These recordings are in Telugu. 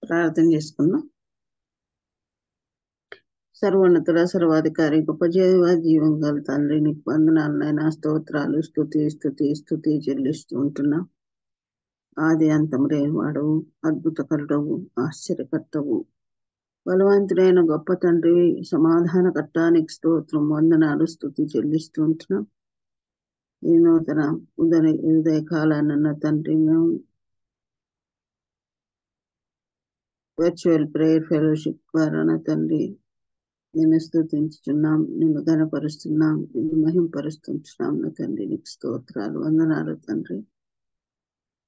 ప్రార్థన చేసుకున్నాం. సర్వోన్నతుడ, సర్వాధికారి, గొప్ప జీవం గల తండ్రి, నీకు వందనాలు నాయనా. స్తోత్రాలు, స్తుతి చెల్లిస్తూ ఉంటున్నాం. ఆది అంతం లేని వాడవు, అద్భుతకరుడవు, ఆశ్చర్యకర్తవు, బలవంతుడైన గొప్ప తండ్రి, సమాధానకర్తానికి స్తోత్రం, వందనాలు, స్తుతి చెల్లిస్తూ ఉంటున్నాం. ఈ నూతన ఉదయ కాలాన్న తండ్రి, మేము వర్చువల్ ప్రేయర్ ఫెలోషిప్ ద్వారా తండ్రి నిన్ను స్తుతించుచున్నాం, నిన్ను ఘనపరుస్తున్నాం, నిన్ను మహింపరుస్తున్నాం నా తండ్రి. నీకు స్తోత్రాలు, వందనాలు తండ్రి.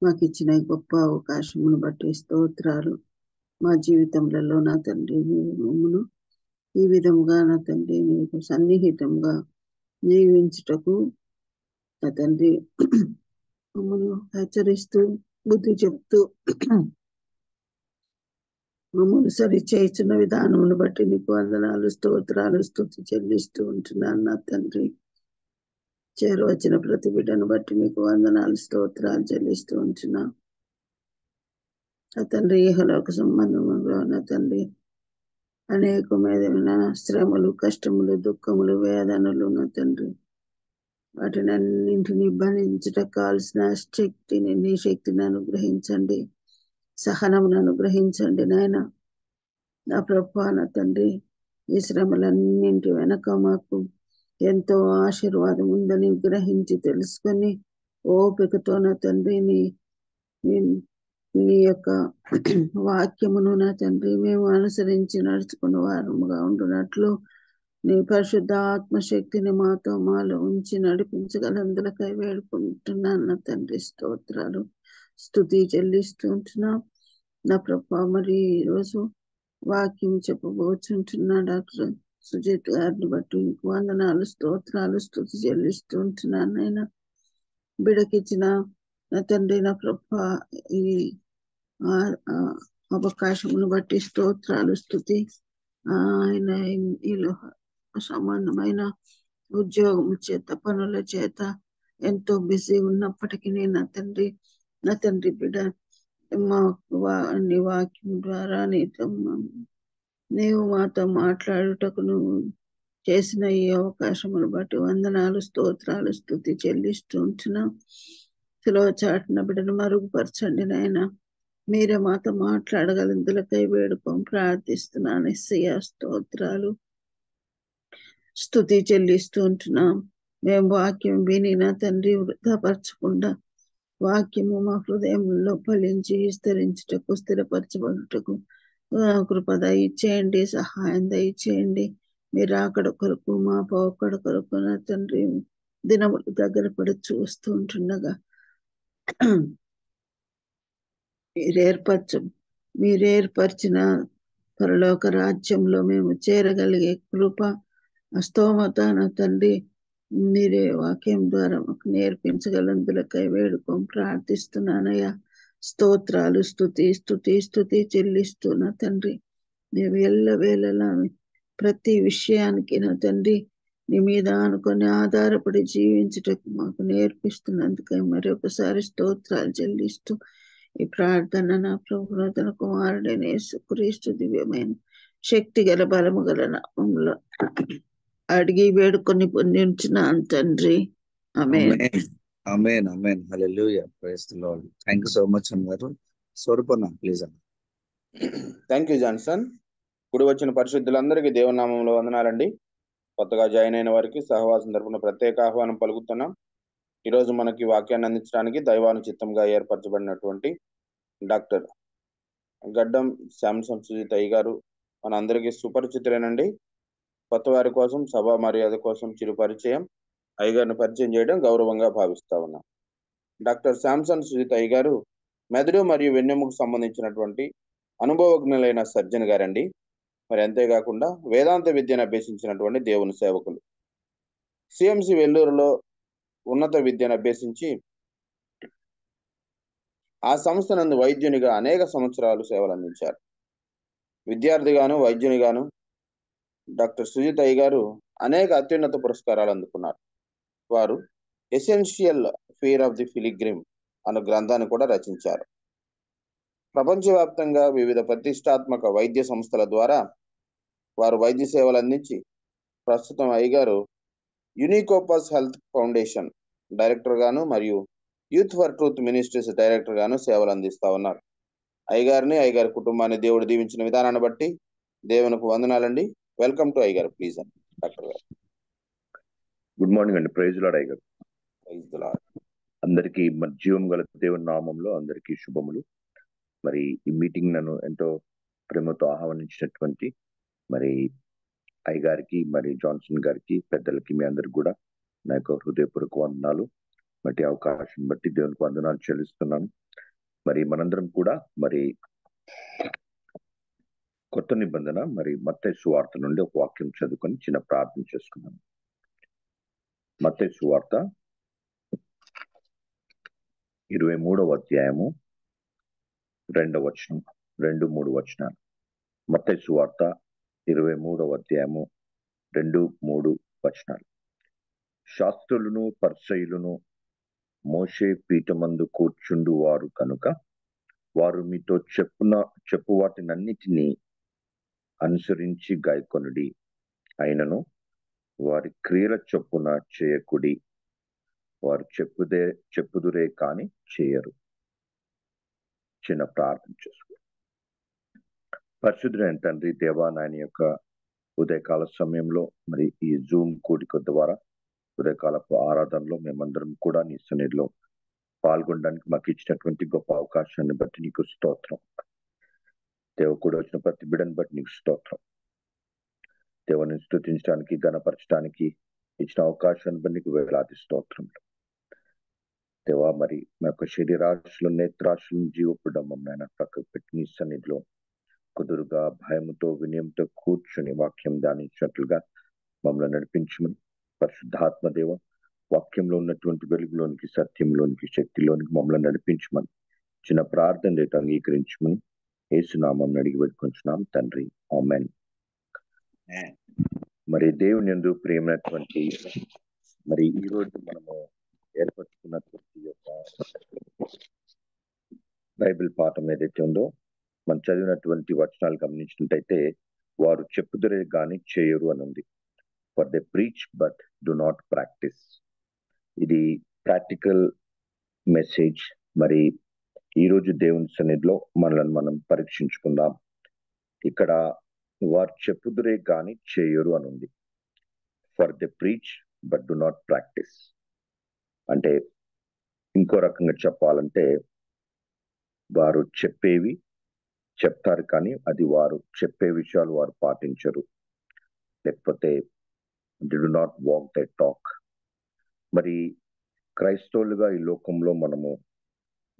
మాకు ఇచ్చిన గొప్ప అవకాశమును బట్టి స్తోత్రాలు. మా జీవితంలో నా తండ్రి మమ్మను ఈ విధముగా నా తండ్రి నీకు సన్నిహితంగా జీవించుటకు నా తండ్రి మమ్మను హెచ్చరిస్తూ బుద్ధి చెప్తూ మమ్మల్ని సరి చేస్తున్న విధానమును బట్టి నీకు వందనాలు, స్తోత్రాలు, స్తుతి చెల్లిస్తూ ఉంటున్నాను నా తండ్రి. చేరవచ్చిన ప్రతి బిడ్డను బట్టి నీకు వందనాలు, స్తోత్రాలు చెల్లిస్తూ ఉంటున్నా నా తండ్రి. ఇహలోక సంబంధంలో నా తండ్రి అనేకమైన శ్రమలు, కష్టములు, దుఃఖములు, వేదనలు నా తండ్రి, వాటిని అన్నింటినీ భరించటకు కావలసిన శక్తిని, నీ శక్తిని అనుగ్రహించండి, సహనమును అనుగ్రహించండి నాయన. నా ప్రభువా నా తండ్రి, ఈ శ్రమలన్నింటి వెనక మాకు ఎంతో ఆశీర్వాదం ఉందని గ్రహించి తెలుసుకొని ఓపికతో నా తండ్రి నీ యొక్క వాక్యమును నా తండ్రి మేము అనుసరించి నడుచుకున్న వారముగా ఉండునట్లు నీ పరిశుద్ధ ఆత్మశక్తిని మాలో ఉంచి నడిపించగలందులకై వేడుకుంటున్నాను నా తండ్రి. స్తోత్రాలు, స్తుతి చెల్లిస్తూ ఉంటున్నాం నా ప్రభువా. మరి ఈరోజు వాక్యం చెప్పబోచుంటున్నా డాక్టర్ సుజిత్ గారిని బట్టి నీకు వందనాలు, స్తోత్రాలు, స్తుతి చెల్లిస్తూ ఉంటున్నాను ఆయన. బిడకిచ్చిన నా తండ్రి నా ప్రభువా ఈ అవకాశమును బట్టి స్తోత్రాలు, స్తుతి. ఆయన ఈలో సంబంధమైన ఉద్యోగం చేత, పనుల చేత ఎంతో బిజీ ఉన్నప్పటికీ నా తండ్రి బిడ్డ నీ వాక్యం ద్వారా నీవు మాతో మాట్లాడుటకు నువ్వు చేసిన ఈ అవకాశమును బట్టి వందనాలు, స్తోత్రాలు, స్తుతి చెల్లిస్తూ ఉంటున్నాం. శిలువ చాటున బిడ్డను మరుగుపరచండి నాయన. మీరే మాతో మాట్లాడగలందులకై వేడుకోం ప్రార్థిస్తున్నాను. యేసయ్యా స్తోత్రాలు, స్తుతి చెల్లిస్తూ ఉంటున్నాం. మేము వాక్యం విని నా తండ్రి వృధాపరచకుండా వాక్యము మా హృదయంలో ఫలించి విస్తరించుటకు, స్థిరపరచబడుటకు కృప దయచేయండి, సహాయం దయచేయండి. మీరు అక్కడ కొరకు మా పోకడ కొరకు నా తండ్రి దినములు దగ్గర పడి చూస్తూ ఉంటుండగా మీరేర్పరిచిన పరలోక రాజ్యంలో మేము చేరగలిగే కృప, స్తోమత నా తండ్రి మీరే వాక్యం ద్వారా మాకు నేర్పించగలందులకై వేడుకోం ప్రార్థిస్తున్నానయ్యా. స్తోత్రాలు, స్తుతి చెల్లిస్తూ నా తండ్రి నీవు ఎల్లవేళలా ప్రతి విషయానికి నా తండ్రి నీ మీద అనుకొని ఆధారపడి జీవించుటకు మాకు నేర్పిస్తున్నందుకై మరొకసారి స్తోత్రాలు చెల్లిస్తూ ఈ ప్రార్థన నా ప్రభువు తన కుమారుడైన యేసుక్రీస్తు దివ్యమైన శక్తి గల బలము గల నామములో అడిగి వేడుకొని పొంది ఉంటున్నాను తండ్రి. Amen. Amen, amen. Hallelujah. Praise the lord. Thank you so much అన్నారు. స్వరూపన్న ప్లీజ్ అన్న. Thank you Johnson. ఇప్పుడు వచ్చిన పరిశుద్ధులందరికీ దేవుని నామంలో వందనాలండి. కొత్తగా జాయిన్ అయిన వారికి సహవాసం తరపున ప్రత్యేక ఆహ్వానం పలుకుతున్నాం. ఈరోజు మనకి వాక్యాన్ని అందించడానికి దైవానుచిత్తంగా ఏర్పరచబడినటువంటి డాక్టర్ గడ్డం శాంసన్ సుజిత్ అయ్య గారు మన అందరికీ సుపరిచితులేనండి. కొత్త వారి కోసం సభా మర్యాద కోసం చిరు పరిచయం, అయ్యగారిని పరిచయం చేయడం గౌరవంగా భావిస్తా ఉన్నాం. డాక్టర్ శాంసన్ సుజిత్ అయ్య గారు మెదడు మరియు వెన్నెముకు సంబంధించినటువంటి అనుభవజ్ఞులైన సర్జన్ గారండి. మరి అంతేకాకుండా వేదాంత విద్యను అభ్యసించినటువంటి దేవుని సేవకులు. సిఎంసి వెల్లూరులో ఉన్నత విద్యను అభ్యసించి ఆ సంస్థ నందు వైద్యునిగా అనేక సంవత్సరాలు సేవలు అందించారు. విద్యార్థిగాను వైద్యునిగాను డాక్టర్ సుజిత్ అయ్య గారు అనేక అత్యున్నత పురస్కారాలు అందుకున్నారు. వారు essential fear of the pilgrim అనే గ్రంథాన్ని కూడా రచించారు. ప్రపంచవ్యాప్తంగా వివిధ ప్రతిష్టాత్మక వైద్య సంస్థల ద్వారా వారు వైద్య సేవలు అందించి ప్రస్తుతం అయ్యగారు యూనికోపస్ హెల్త్ ఫౌండేషన్ డైరెక్టర్ గాను మరియు youth for truth ministries director గాను సేవలు అందిస్తా ఉన్నారు. అయ్యగారిని, అయ్యగారి కుటుంబాన్ని దేవుడు దీవించిన విధానాన్ని బట్టి దేవునికి వందనాలండి. వెల్కమ్ టు అయ్యగారు, ప్లీజ్ అండి డాక్టర్ గారు. గుడ్ మార్నింగ్ అండి. ప్రైజ్ లార్డ్ అయ్యగారు. Praise the lord. అందరికీ మన జీవం గల దేవుని నామంలో అందరికీ శుభములు. మరి ఈ మీటింగ్ నన్ను ఎంతో ప్రేమతో ఆహ్వానించినటువంటి మరి అయ్యగారికి, మరి జాన్సన్ గారికి, పెద్దలకి, మీ అందరికి కూడా నా యొక్క హృదయపూర్వక వందనాలు. బట్టి అవకాశం బట్టి దేవునికి వందనాలు చెల్లిస్తున్నాను. మరి మనందరం కూడా మరి కొత్త నిబంధన మరి మత్తయి సువార్త నుండి ఒక వాక్యం చదువుకొని చిన్న ప్రార్థన చేసుకున్నాను. మత్తయి సువార్త 23వ అధ్యాయము 2వ వచనం, 2-3 వచనాలు. మత్తయి సువార్త 23వ అధ్యాయము 2-3 వచనాలు. శాస్త్రులను పరిసయ్యులను మోషే పీఠమందు కూర్చుండు వారు కనుక వారు మీతో చెప్పు వాటినన్నిటినీ అనుసరించి గాయకొనుడి. అయినను వారి క్రియల చొప్పున చేయకుడి. వారు చెప్పుదురే కాని చేయరు. చిన్న ప్రార్థన చేసుకో. పరిశుద్ధుడైన తండ్రి దేవా, నాయన యొక్క ఉదయకాల సమయంలో మరి ఈ జూమ్ కూడిక ద్వారా ఉదయకాలపు ఆరాధనలో మేమందరం కూడా నీ సన్నిధిలో పాల్గొనడానికి మాకు ఇచ్చినటువంటి గొప్ప అవకాశాన్ని బట్టి నీకు స్తోత్రం. దేవ కూడా వచ్చిన ప్రతి బిడ్డను బట్టి నీకు స్తోత్రం. దేవుని స్తుతించడానికి, గణపరచడానికి ఇచ్చిన అవకాశాన్ని బట్టి నీకు వేలాది స్తోత్రములు. దేవా, మరి మా యొక్క శరీరాశులు, నేత్రాశులను, జీవపుడమ్మం నాయన పక్కకు పెట్టి నీ సన్నిధిలో కుదురుగా, భయముతో, వినయంతో కూర్చుని వాక్యం ధ్యానించినట్లుగా మమ్మల్ని నడిపించమని, పరిశుద్ధాత్మ దేవ వాక్యంలో ఉన్నటువంటి వెలుగులోనికి, సత్యంలోనికి, శక్తిలోనికి మమ్మల్ని నడిపించమని చిన్న ప్రార్థన రేటు అంగీకరించమని యేసునామం అడిగి పెట్టుకుంటున్నాం తండ్రి, ఆమేన్. మరి దేవుని యందు ప్రియమైనటువంటి మరి ఈ రోజు మనము ఏర్పరచుకున్నటువంటి యొక్క బైబిల్ పాఠం ఏదైతే ఉందో, మనం చదివినటువంటి వచనాలు గమనించినట్టయితే వారు చెప్పుదురే గాని చేయరు అని ఉంది. For they preach but do not practice. ఇది ప్రాక్టికల్ మెసేజ్. మరి ఈ రోజు దేవుని సన్నిధిలో మనల్ని మనం పరీక్షించుకుందాం. ఇక్కడ వారు చెప్పుదురే గాని చేయరు అని ఉంది. For they preach but do not practice అంటే ఇంకో రకంగా చెప్పాలంటే వారు చెప్పేవి చెప్తారు కానీ అది వారు చెప్పే విషయాలు వారు పాటించరు, లేకపోతే they do not walk the talk. మరి క్రైస్తవులుగా ఈ లోకంలో మనము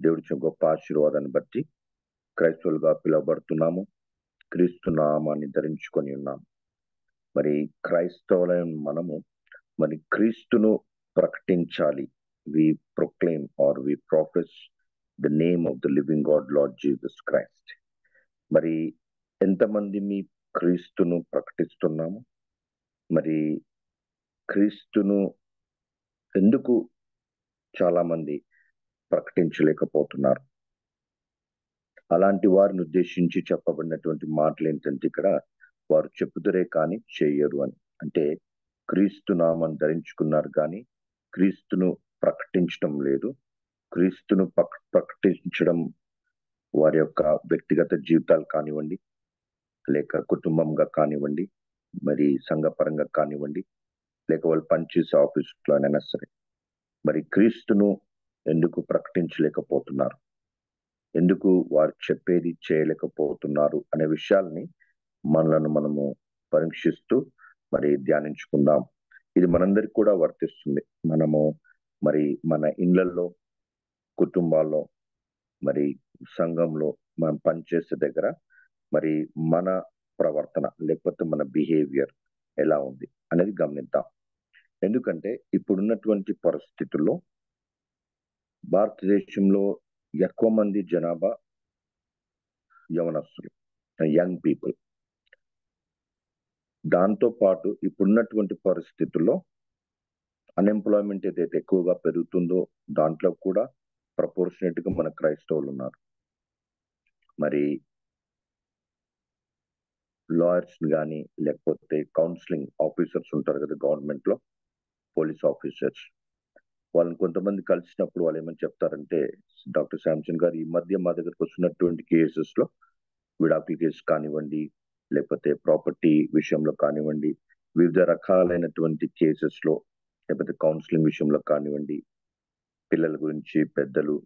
దేవుడి గొప్ప ఆశీర్వాదాన్ని బట్టి క్రైస్తవులుగా పిలువబడుతున్నాము. క్రీస్తు నామాన్ని ధరించుకొని ఉన్నాము. మరి క్రైస్తవులైన మనము మరి క్రీస్తును ప్రకటించాలి. We proclaim or we profess the name of the living God Lord Jesus Christ. మరి ఎంతమంది మీ క్రీస్తును ప్రకటిస్తున్నాము? మరి క్రీస్తును ఎందుకు చాలా మంది ప్రకటించలేకపోతున్నారు? అలాంటి వారిని ఉద్దేశించి చెప్పబడినటువంటి మాటలు ఏంటంటే, ఇక్కడ వారు చెప్పుదురే కానీ చేయరు అని. అంటే క్రీస్తు నామాన్ని ధరించుకున్నారు కానీ క్రీస్తును ప్రకటించడం లేదు. క్రీస్తును ప్రకటించడం వారి యొక్క వ్యక్తిగత జీవితాలు కానివ్వండి, లేక కుటుంబంగా కానివ్వండి, మరి సంఘపరంగా కానివ్వండి, లేక వాళ్ళు పనిచేసే ఆఫీసులో అయినా సరే, మరి క్రీస్తును ఎందుకు ప్రకటించలేకపోతున్నారు, ఎందుకు వారు చెప్పేది చేయలేకపోతున్నారు అనే విషయాల్ని మనలను మనము పరీక్షిస్తూ మరి ధ్యానించుకుందాం. ఇది మనందరికి కూడా వర్తిస్తుంది. మనము మరి మన ఇళ్లలో, కుటుంబాల్లో, మరి సంఘంలో, మనం పనిచేసే దగ్గర మరి మన ప్రవర్తన లేకపోతే మన బిహేవియర్ ఎలా ఉంది అనేది గమనిద్దాం. ఎందుకంటే ఇప్పుడున్నటువంటి పరిస్థితుల్లో భారతదేశంలో ఎక్కువ మంది జనాభా యవనస్తులు, యంగ్ పీపుల్. దాంతో పాటు ఇప్పుడున్నటువంటి పరిస్థితుల్లో అన్ఎంప్లాయ్మెంట్ ఏదైతే ఎక్కువగా పెరుగుతుందో దాంట్లో కూడా ప్రపోర్షనేట్ గా మన క్రైస్తవులు ఉన్నారు. మరి లాయర్స్ కానీ లేకపోతే కౌన్సిలింగ్ ఆఫీసర్స్ ఉంటారు కదా గవర్నమెంట్ లో, పోలీస్ ఆఫీసర్స్, వాళ్ళని కొంతమంది కలిసినప్పుడు వాళ్ళు ఏమని చెప్తారంటే, డాక్టర్ శాంసన్ గారు ఈ మధ్య మా దగ్గరకు వస్తున్నటువంటి కేసెస్ లో విడాకుల కేసు కానివ్వండి, లేకపోతే ప్రాపర్టీ విషయంలో కానివ్వండి, వివిధ రకాలైనటువంటి కేసెస్ లో, లేకపోతే కౌన్సిలింగ్ విషయంలో కానివ్వండి, పిల్లల గురించి పెద్దలు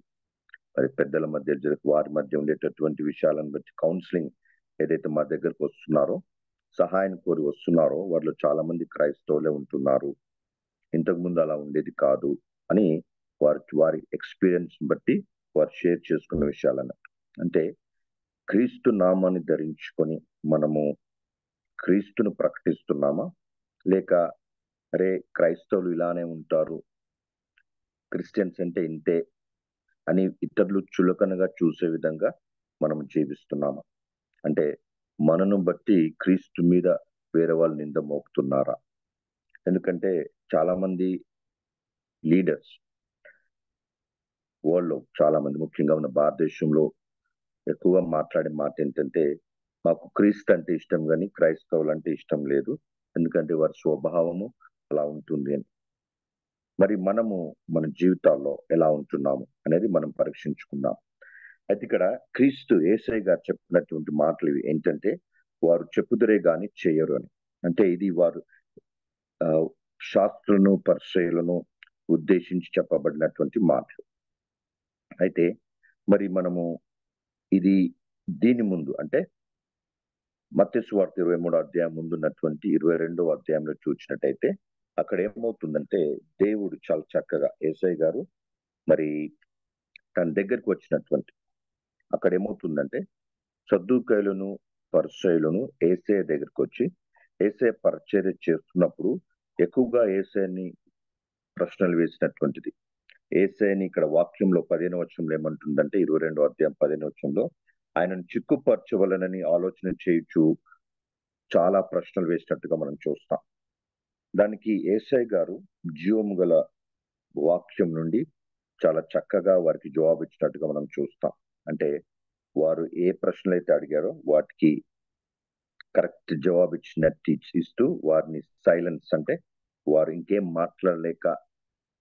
మరి పెద్దల మధ్య వారి మధ్య ఉండేటటువంటి విషయాలను బట్టి కౌన్సిలింగ్ ఏదైతే మా దగ్గరకు వస్తున్నారో, సహాయం కోరి వస్తున్నారో, వాళ్ళు చాలా మంది క్రైస్తవులే ఉంటున్నారు, ఇంతకు ముందు అలా ఉండేది కాదు అని వారి ఎక్స్పీరియన్స్ బట్టి వారు షేర్ చేసుకున్న విషయాలు అన్నట్టు. అంటే క్రీస్తు నామాన్ని ధరించుకొని మనము క్రీస్తును ప్రకటిస్తున్నామా, లేక అరే క్రైస్తవులు ఇలానే ఉంటారు, క్రిస్టియన్స్ అంటే ఇంతే అని ఇతరులు చులకనగా చూసే విధంగా మనం జీవిస్తున్నామా? అంటే మనను బట్టి క్రీస్తు మీద వేరే వాళ్ళు నింద మోపుతున్నారా? ఎందుకంటే చాలా మంది లీడర్స్ వరల్డ్ లో చాలా మంది, ముఖ్యంగా ఉన్న భారతదేశంలో ఎక్కువగా మాట్లాడే మాట ఏంటంటే, మాకు క్రీస్తు అంటే ఇష్టం కానీ క్రైస్తవులు అంటే ఇష్టం లేదు, ఎందుకంటే వారి స్వభావము అలా ఉంటుంది అని. మరి మనము మన జీవితాల్లో ఎలా ఉంటున్నాము అనేది మనం పరీక్షించుకుందాం. అయితే ఇక్కడ క్రీస్తు యేసయ్య గారు చెప్పినటువంటి మాటలు ఇవి ఏంటంటే, వారు చెప్పుదరే గాని చేయరు అని. అంటే ఇది వారు శాస్త్రులను పరిచయులను ఉద్దేశించి చెప్పబడినటువంటి మాటలు. అయితే మరి మనము దీని ముందు అంటే మత్తయి సువార్త 23వ అధ్యాయం ముందున్నటువంటి 22వ అధ్యాయంలో చూసినట్టయితే అక్కడ ఏమవుతుందంటే, దేవుడు చాలా చక్కగా యేసయ్య గారు మరి తన దగ్గరికి వచ్చినటువంటి అక్కడ ఏమవుతుందంటే, సద్దూకయులను పరిసయ్యులను యేసయ్య దగ్గరికి వచ్చి యేసయ్య పరిచర్య చేస్తున్నప్పుడు ఎక్కువగా యేసయ్యని ప్రశ్నలు వేసినటువంటిది. యేసయ్యని ఇక్కడ వాక్యంలో 15వ వచనంలో ఏమంటుందంటే, 22వ అధ్యాయం 15వ వచనంలో ఆయనను చిక్కుపరచవలనని ఆలోచన చేయొచ్చు చాలా ప్రశ్నలు వేసినట్టుగా మనం చూస్తాం. దానికి యేసయ్య గారు జీవము గల వాక్యం నుండి చాలా చక్కగా వారికి జవాబు ఇచ్చినట్టుగా మనం చూస్తాం. అంటే వారు ఏ ప్రశ్నలు అయితే అడిగారో వాటికి కరెక్ట్ జవాబు ఇచ్చినట్టు ఇస్తూ వారిని సైలెన్స్ అంటే వారు ఇంకేం మాట్లాడలేక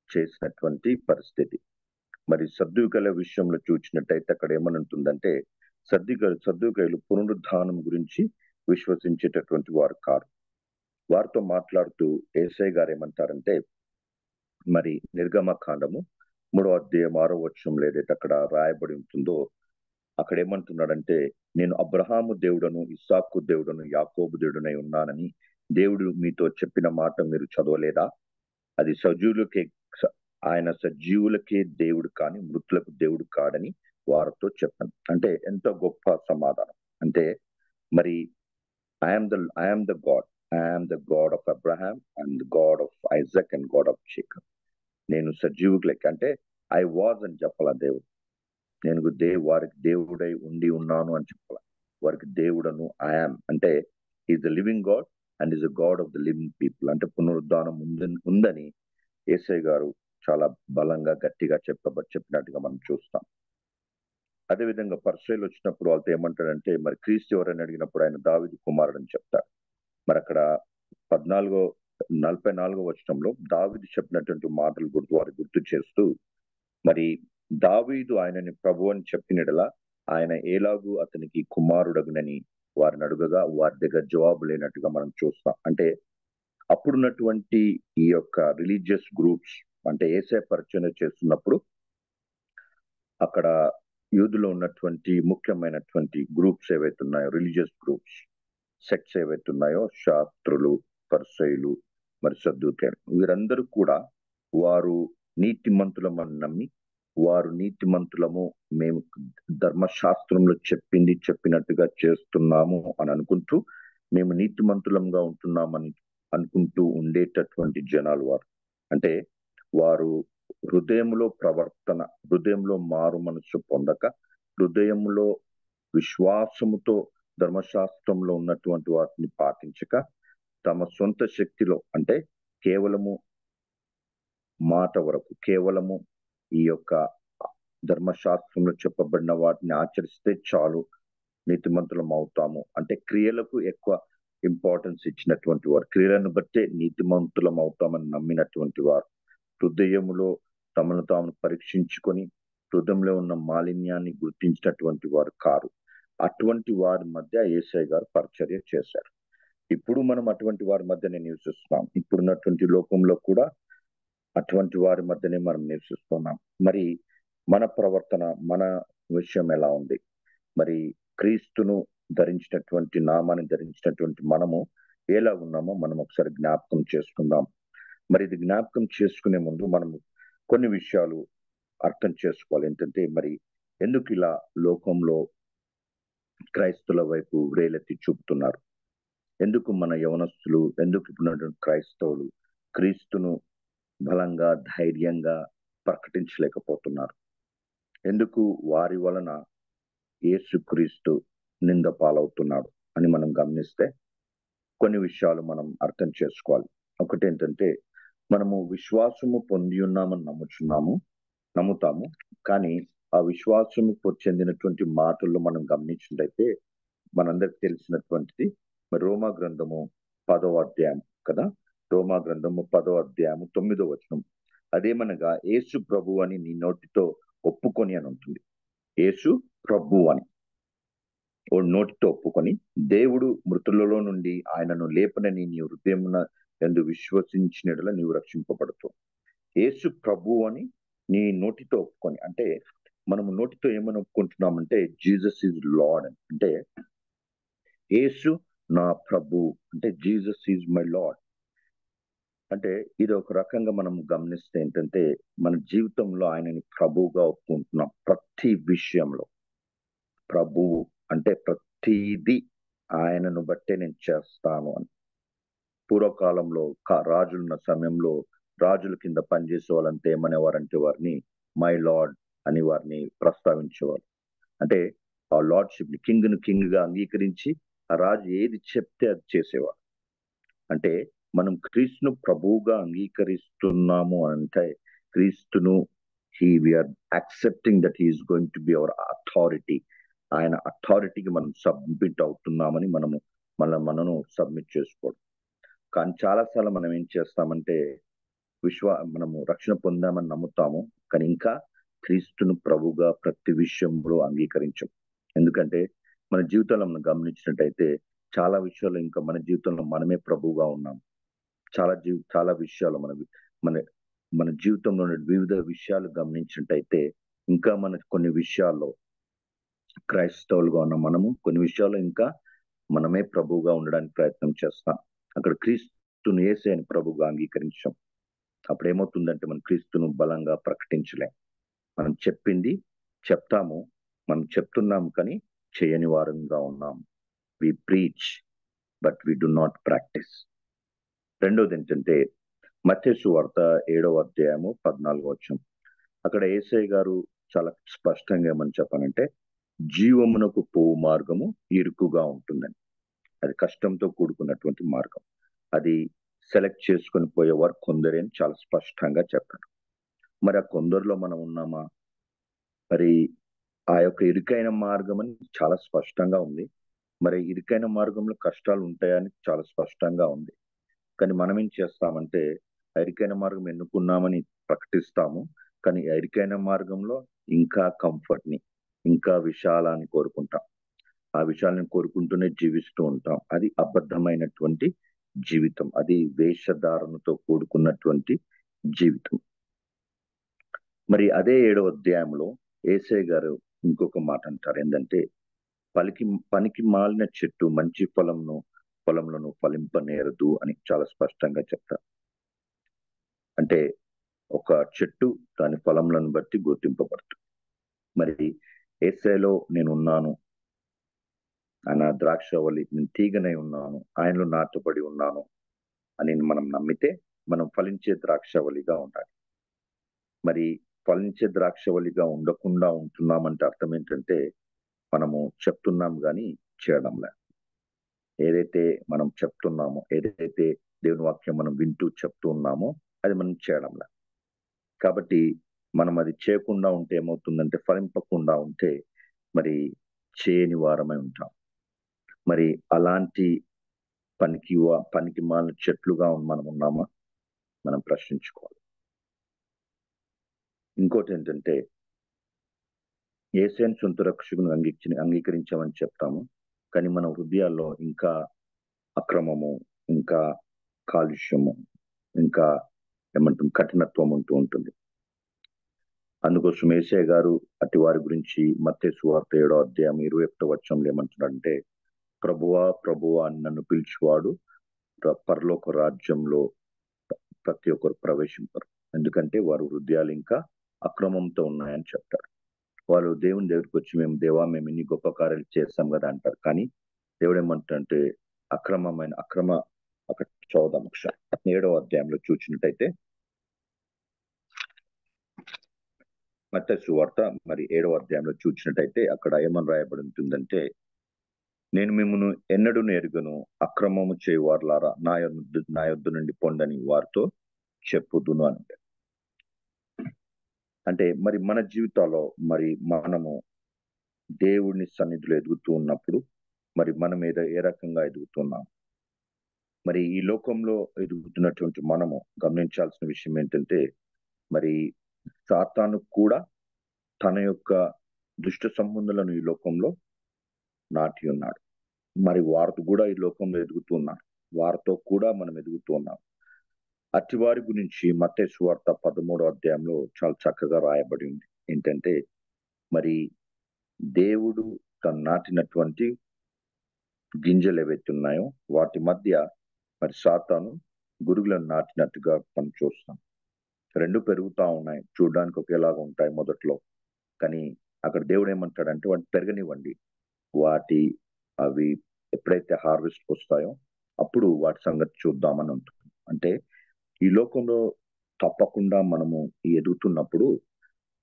చేసినటువంటి పరిస్థితి. మరి సద్దూకయుల విషయంలో చూసినట్టయితే అక్కడ ఏమని ఉంటుందంటే, సద్దూకయులు పునరుద్ధానం గురించి విశ్వసించేటటువంటి వారు కారు. వారితో మాట్లాడుతూ యేసయ్య గారు ఏమంటారంటే, మరి నిర్గమకాండము 3వ అధ్యాయం 6వ వచనంలో ఏదైతే అక్కడ రాయబడి ఉంటుందో అక్కడ ఏమంటున్నాడంటే, నేను అబ్రహాము దేవుడను, ఇస్సాకు దేవుడను, యాకోబు దేవుడనై ఉన్నానని దేవుడు మీతో చెప్పిన మాట మీరు చదవలేదా? అది ఆయన సజీవులకే దేవుడు కానీ మృతులకు దేవుడు కాడని వారితో చెప్పాను. అంటే ఎంతో గొప్ప సమాధానం. అంటే మరి I'm the God of Abraham and God of Isaac and God of Jacob. నేను సజీవులకి అంటే ఐ వాజ్ అని చెప్పాల దేవుడు. నేను వారికి దేవుడై ఉండి ఉన్నాను అని చెప్పాల. వారికి దేవుడను ఐఆమ్ అంటే is the living God and is the God of the living people. అంటే పునరుద్ధానం ఉందని యేసయ్య గారు చాలా బలంగా గట్టిగా చెప్పినట్టుగా మనం చూస్తాం. అదేవిధంగా పరిచయలు వచ్చినప్పుడు వాళ్ళతో ఏమంటాడంటే, మరి క్రీస్తు ఎవరని అడిగినప్పుడు ఆయన దావీదు కుమారుడు అని చెప్తాడు. మరి అక్కడ 44వ వచనంలో దావీదు చెప్పినటువంటి మాటలు గుర్తు చేస్తూ, మరి దావీదు ఆయనని ప్రభు అని చెప్పినడలా ఆయన ఏలాగూ అతనికి కుమారుడగునని వారిని అడుగగా వారి దగ్గర జవాబు లేనట్టుగా మనం చూస్తాం. అంటే అప్పుడున్నటువంటి ఈ యొక్క రిలీజియస్ గ్రూప్స్ అంటే యేసయ్య పరిచయం చేస్తున్నప్పుడు అక్కడ యూదులో ఉన్నటువంటి ముఖ్యమైనటువంటి గ్రూప్స్ ఏవైతే ఉన్నాయో, రిలీజియస్ గ్రూప్స్ సెక్ట్స్ ఏవైతే ఉన్నాయో, శాస్త్రులు, పరిసయ్యులు, మరి సద్దూకయులు, వీరందరూ కూడా వారు నీతిమంతులమని నమ్మి వారు నీతిమంతులము, మేము ధర్మశాస్త్రంలో చెప్పినట్టుగా చేస్తున్నాము అని అనుకుంటూ మేము నీతిమంతులంగా ఉంటున్నామని అనుకుంటూ ఉండేటటువంటి జనాలు వారు. అంటే వారు హృదయంలో మారు మనసు పొందక, హృదయంలో విశ్వాసముతో ధర్మశాస్త్రంలో ఉన్నటువంటి వాటిని పాటించక, తమ సొంత శక్తిలో అంటే కేవలము మాట వరకు, కేవలము ఈ యొక్క ధర్మశాస్త్రంలో చెప్పబడిన వాటిని ఆచరిస్తే చాలు, నీతిమంతులం అవుతాము. అంటే క్రియలకు ఎక్కువ ఇంపార్టెన్స్ ఇచ్చినటువంటి వారు, క్రియలను బట్టే నీతిమంతులం అవుతామని నమ్మినటువంటి వారు, హృదయములో తమను తాము పరీక్షించుకొని హృదయంలో ఉన్న మాలిన్యాన్ని గుర్తించినటువంటి వారు కారు. అటువంటి వారి మధ్య యేసయ్య గారు పరిచర్య చేశారు. ఇప్పుడు మనం అటువంటి వారి మధ్యనే నివసిస్తున్నాం. ఇప్పుడున్నటువంటి లోకంలో కూడా అటువంటి వారి మధ్యనే మనం నివసిస్తున్నాం. మరి మన ప్రవర్తన, మన విషయం ఎలా ఉంది? మరి క్రీస్తును ధరించినటువంటి, నామాన్ని ధరించినటువంటి మనము ఎలా ఉన్నామో మనం ఒకసారి జ్ఞాపకం చేసుకుందాం. మరి ఇది జ్ఞాపకం చేసుకునే ముందు మనము కొన్ని విషయాలు అర్థం చేసుకోవాలి. ఏంటంటే, మరి ఎందుకు ఇలా లోకంలో క్రైస్తవుల వైపు వేలెత్తి చూపుతున్నారు? ఎందుకు మన యవనస్తులు, ఎందుకు ఇప్పుడున్నటువంటి క్రైస్తవులు క్రీస్తును బలంగా, ధైర్యంగా ప్రకటించలేకపోతున్నారు? ఎందుకు వారి వలన యేసుక్రీస్తు నింద పాలవుతున్నాడు అని మనం గమనిస్తే కొన్ని విషయాలు మనం అర్థం చేసుకోవాలి. ఒకటి ఏంటంటే, మనము విశ్వాసము పొంది ఉన్నామని నమ్ముతాము. కానీ ఆ విశ్వాసము చెందినటువంటి మాటల్లో మనం గమనించినట్లయితే మనందరికి తెలిసినటువంటిది రోమా గ్రంథము 10వ అధ్యాయం కదా. రోమా గ్రంథము 10వ అధ్యాయము 9వ వచనం. అదేమనగా, యేసు ప్రభు అని నీ నోటితో ఒప్పుకొని అని ఉంటుంది. యేసు ప్రభు అని నోటితో ఒప్పుకొని, దేవుడు మృతులలో నుండి ఆయనను లేపనని నీ హృదయమున ఎందు విశ్వసించినట్ల నీవు రక్షింపబడుతావు. యేసు ప్రభు అని నీ నోటితో ఒప్పుకొని, అంటే మనము నోటితో ఏమని ఒప్పుకుంటున్నామంటే జీసస్ ఈజ్ లార్డ్ అని. అంటే యేసు నా ప్రభు, అంటే జీసస్ ఈజ్ మై లార్డ్. అంటే ఇది ఒక రకంగా మనం గమనిస్తే ఏంటంటే, మన జీవితంలో ఆయనని ప్రభువుగా ఒప్పుకుంటున్నాం. ప్రతి విషయంలో ప్రభువు అంటే ప్రతిదీ ఆయనను బట్టే నేను చేస్తాను అని. పూర్వకాలంలో రాజులున్న సమయంలో రాజుల కింద పనిచేసే వాళ్ళంతా ఏమనేవారంటే వారిని మై లార్డ్ అని వారిని ప్రస్తావించేవారు. అంటే ఆ లార్డ్షిప్ ని, కింగ్ గా అంగీకరించి ఆ రాజు ఏది చెప్తే అది చేసేవారు. అంటే మనం క్రీస్తును ప్రభువుగా అంగీకరిస్తున్నాము అంటే క్రీస్తును we are accepting that he is going to be our authority. ఆయన అథారిటీకి మనం సబ్మిట్ అవుతున్నామని మనను సబ్మిట్ చేసుకోవడం. కానీ చాలాసార్లు మనం ఏం చేస్తామంటే మనము రక్షణ పొందామని నమ్ముతాము, కానీ ఇంకా క్రీస్తును ప్రభుగా ప్రతి విషయంలో అంగీకరించం. ఎందుకంటే మన జీవితంలో మనం గమనించినట్టయితే చాలా విషయాలు ఇంకా మన జీవితంలో మనమే ప్రభువుగా ఉన్నాం. చాలా విషయాలు మన జీవితంలో వివిధ విషయాలు గమనించినట్టయితే ఇంకా కొన్ని విషయాల్లో క్రైస్తవులుగా ఉన్న మనము కొన్ని విషయాల్లో ఇంకా మనమే ప్రభువుగా ఉండడానికి ప్రయత్నం చేస్తాం. అక్కడ క్రీస్తును యేసయ్యని ప్రభువుగా అంగీకరించాం. అప్పుడు ఏమవుతుందంటే మనం క్రీస్తును బలంగా ప్రకటించలేం. మనం చెప్పింది చెప్తాము, మనం చెప్తున్నాము కానీ చేయని వారంగా ఉన్నాం. We preach but we do not practise. రెండోది ఏంటంటే, మత్తయి సువార్త 7వ అధ్యాయము 14వ వచనం. అక్కడ యేసయ్య గారు చాలా స్పష్టంగా ఏమని చెప్పానంటే, జీవమునకు పోవు మార్గము ఇరుకుగా ఉంటుందని. అది కష్టంతో కూడుకున్నటువంటి మార్గం. అది సెలెక్ట్ చేసుకొని పోయేవారు కొందరే అని చాలా స్పష్టంగా చెప్పారు. మరి ఆ కొందరిలో మనం ఉన్నామా? మరి ఆ యొక్క ఇరుకైన మార్గం అని చాలా స్పష్టంగా ఉంది. మరి ఇరుకైన మార్గంలో కష్టాలు ఉంటాయని చాలా స్పష్టంగా ఉంది. కానీ మనం ఏం చేస్తామంటే ఆ ఇరుకైన మార్గం ఎన్నుకున్నామని ప్రకటిస్తాము, కానీ ఆ ఇరుకైన మార్గంలో ఇంకా కంఫర్ట్ ని, ఇంకా విశాలాన్ని కోరుకుంటాం. ఆ విషయాలను కోరుకుంటూనే జీవిస్తూ ఉంటాం. అది అబద్ధమైనటువంటి జీవితం. అది వేషధారణతో కూడుకున్నటువంటి జీవితం. మరి అదే 7వ అధ్యాయంలో యేసయ్య గారు ఇంకొక మాట అంటారు. ఏంటంటే, పనికి మాలిన చెట్టు మంచి పొలంలో ఫలింపనేరదు అని చాలా స్పష్టంగా చెప్తారు. అంటే ఒక చెట్టు దాని ఫలములను బట్టి గుర్తింపబడుతుంది. మరి యేసయ్యలో నేను ఉన్నాను, ఆయన ద్రాక్షవల్లి, నేను తీగనై ఉన్నాను, ఆయనలో నాటబడి ఉన్నాను అని మనం నమ్మితే మనం ఫలించే ద్రాక్షవల్లిగా ఉండాలి. మరి ఫలించే ద్రాక్షవల్లిగా ఉండకుండా ఉంటున్నామంటే అర్థం ఏంటంటే, మనము చెప్తున్నాం కానీ చేయడంలే. ఏదైతే మనం చెప్తున్నామో, ఏదైతే దేవుని వాక్యం మనం వింటూ చెప్తూ ఉన్నామో అది మనం చేయడంలే. కాబట్టి మనం అది చేయకుండా ఉంటే ఏమవుతుందంటే, ఫలింపకుండా ఉంటే మరి చేయని వారమై ఉంటాం. మరి అలాంటి పనికి మాలిన చెట్లుగా మనం ఉన్నామా? మనం ప్రశ్నించుకోవాలి. ఇంకోటి ఏంటంటే, యేసుని సొంత రక్షకుని అంగీకరించామని చెప్తాము, కానీ మన హృదయాల్లో ఇంకా అక్రమము, ఇంకా కాలుష్యము, ఇంకా ఏమంటాం కఠినత్వం ఉంటూ ఉంటుంది. అందుకోసం యేసయ్య గారు అటు వారి గురించి మత్తయి సువార్త 7వ అధ్యాయం 21వ వచనంలో ఏమంటున్నాడంటే, ప్రభువా ప్రభువా అని నన్ను పిలిచేవాడు పరలోక రాజ్యంలో ప్రతి ఒక్కరు ప్రవేశింపరు, ఎందుకంటే వారి హృదయాలు ఇంకా అక్రమంతో ఉన్నాయని చెప్తారు. వాళ్ళు దేవుని దగ్గరికి వచ్చి మేము దేవా మేము ఇన్ని గొప్ప కార్యాలు చేస్తాం కదా అంటారు, కానీ దేవుడు ఏమంటాడంటే అక్రమ అక్కడ చదువుదాం ఒకసారి 7వ అధ్యాయంలో చూసినట్టయితే, మత్తయి సువార్త మరి 7వ అధ్యాయంలో చూసినట్టయితే అక్కడ ఏమని రాయబడి ఉంటుందంటే, నేను మిమ్మల్ని ఎన్నడూ ఎరుగను, అక్రమము చేయవారులారా నా యొద్ద నుండి పొండని వారితో చెప్పుదును అంటే. అంటే మరి మన జీవితాల్లో మరి మనము దేవుని సన్నిధిలో ఎదుగుతూ ఉన్నప్పుడు మరి మనం ఏ రకంగా ఎదుగుతున్నాం? మరి ఈ లోకంలో ఎదుగుతున్నటువంటి మనము గమనించాల్సిన విషయం ఏంటంటే, మరి సాతాను కూడా తన యొక్క దుష్ట సంబంధులను ఈ లోకంలో నాటి ఉన్నాడు. మరి వారితో కూడా ఈ లోకంలో ఎదుగుతున్నాం, వారితో కూడా మనం ఎదుగుతూ ఉన్నాం. అట్టి వారి గురించి మత్తయి సువార్త 13వ అధ్యాయంలో చాలా చక్కగా రాయబడి ఉంది. ఏంటంటే, మరి దేవుడు తను నాటినటువంటి గింజలు ఏవైతే ఉన్నాయో వాటి మధ్య మరి సాతాను గురుగులను నాటినట్టుగా మనం చూస్తాం. రెండు పెరుగుతా ఉన్నాయి, చూడడానికి ఒకేలాగా ఉంటాయి మొదట్లో, కానీ అక్కడ దేవుడు ఏమంటాడంటే వాటిని పెరగనివ్వండి, అవి ఎప్పుడైతే హార్వెస్ట్ వస్తాయో అప్పుడు వాటి సంగతి చూద్దామని ఉంటుంది. అంటే ఈ లోకంలో తప్పకుండా మనము ఎదుగుతున్నప్పుడు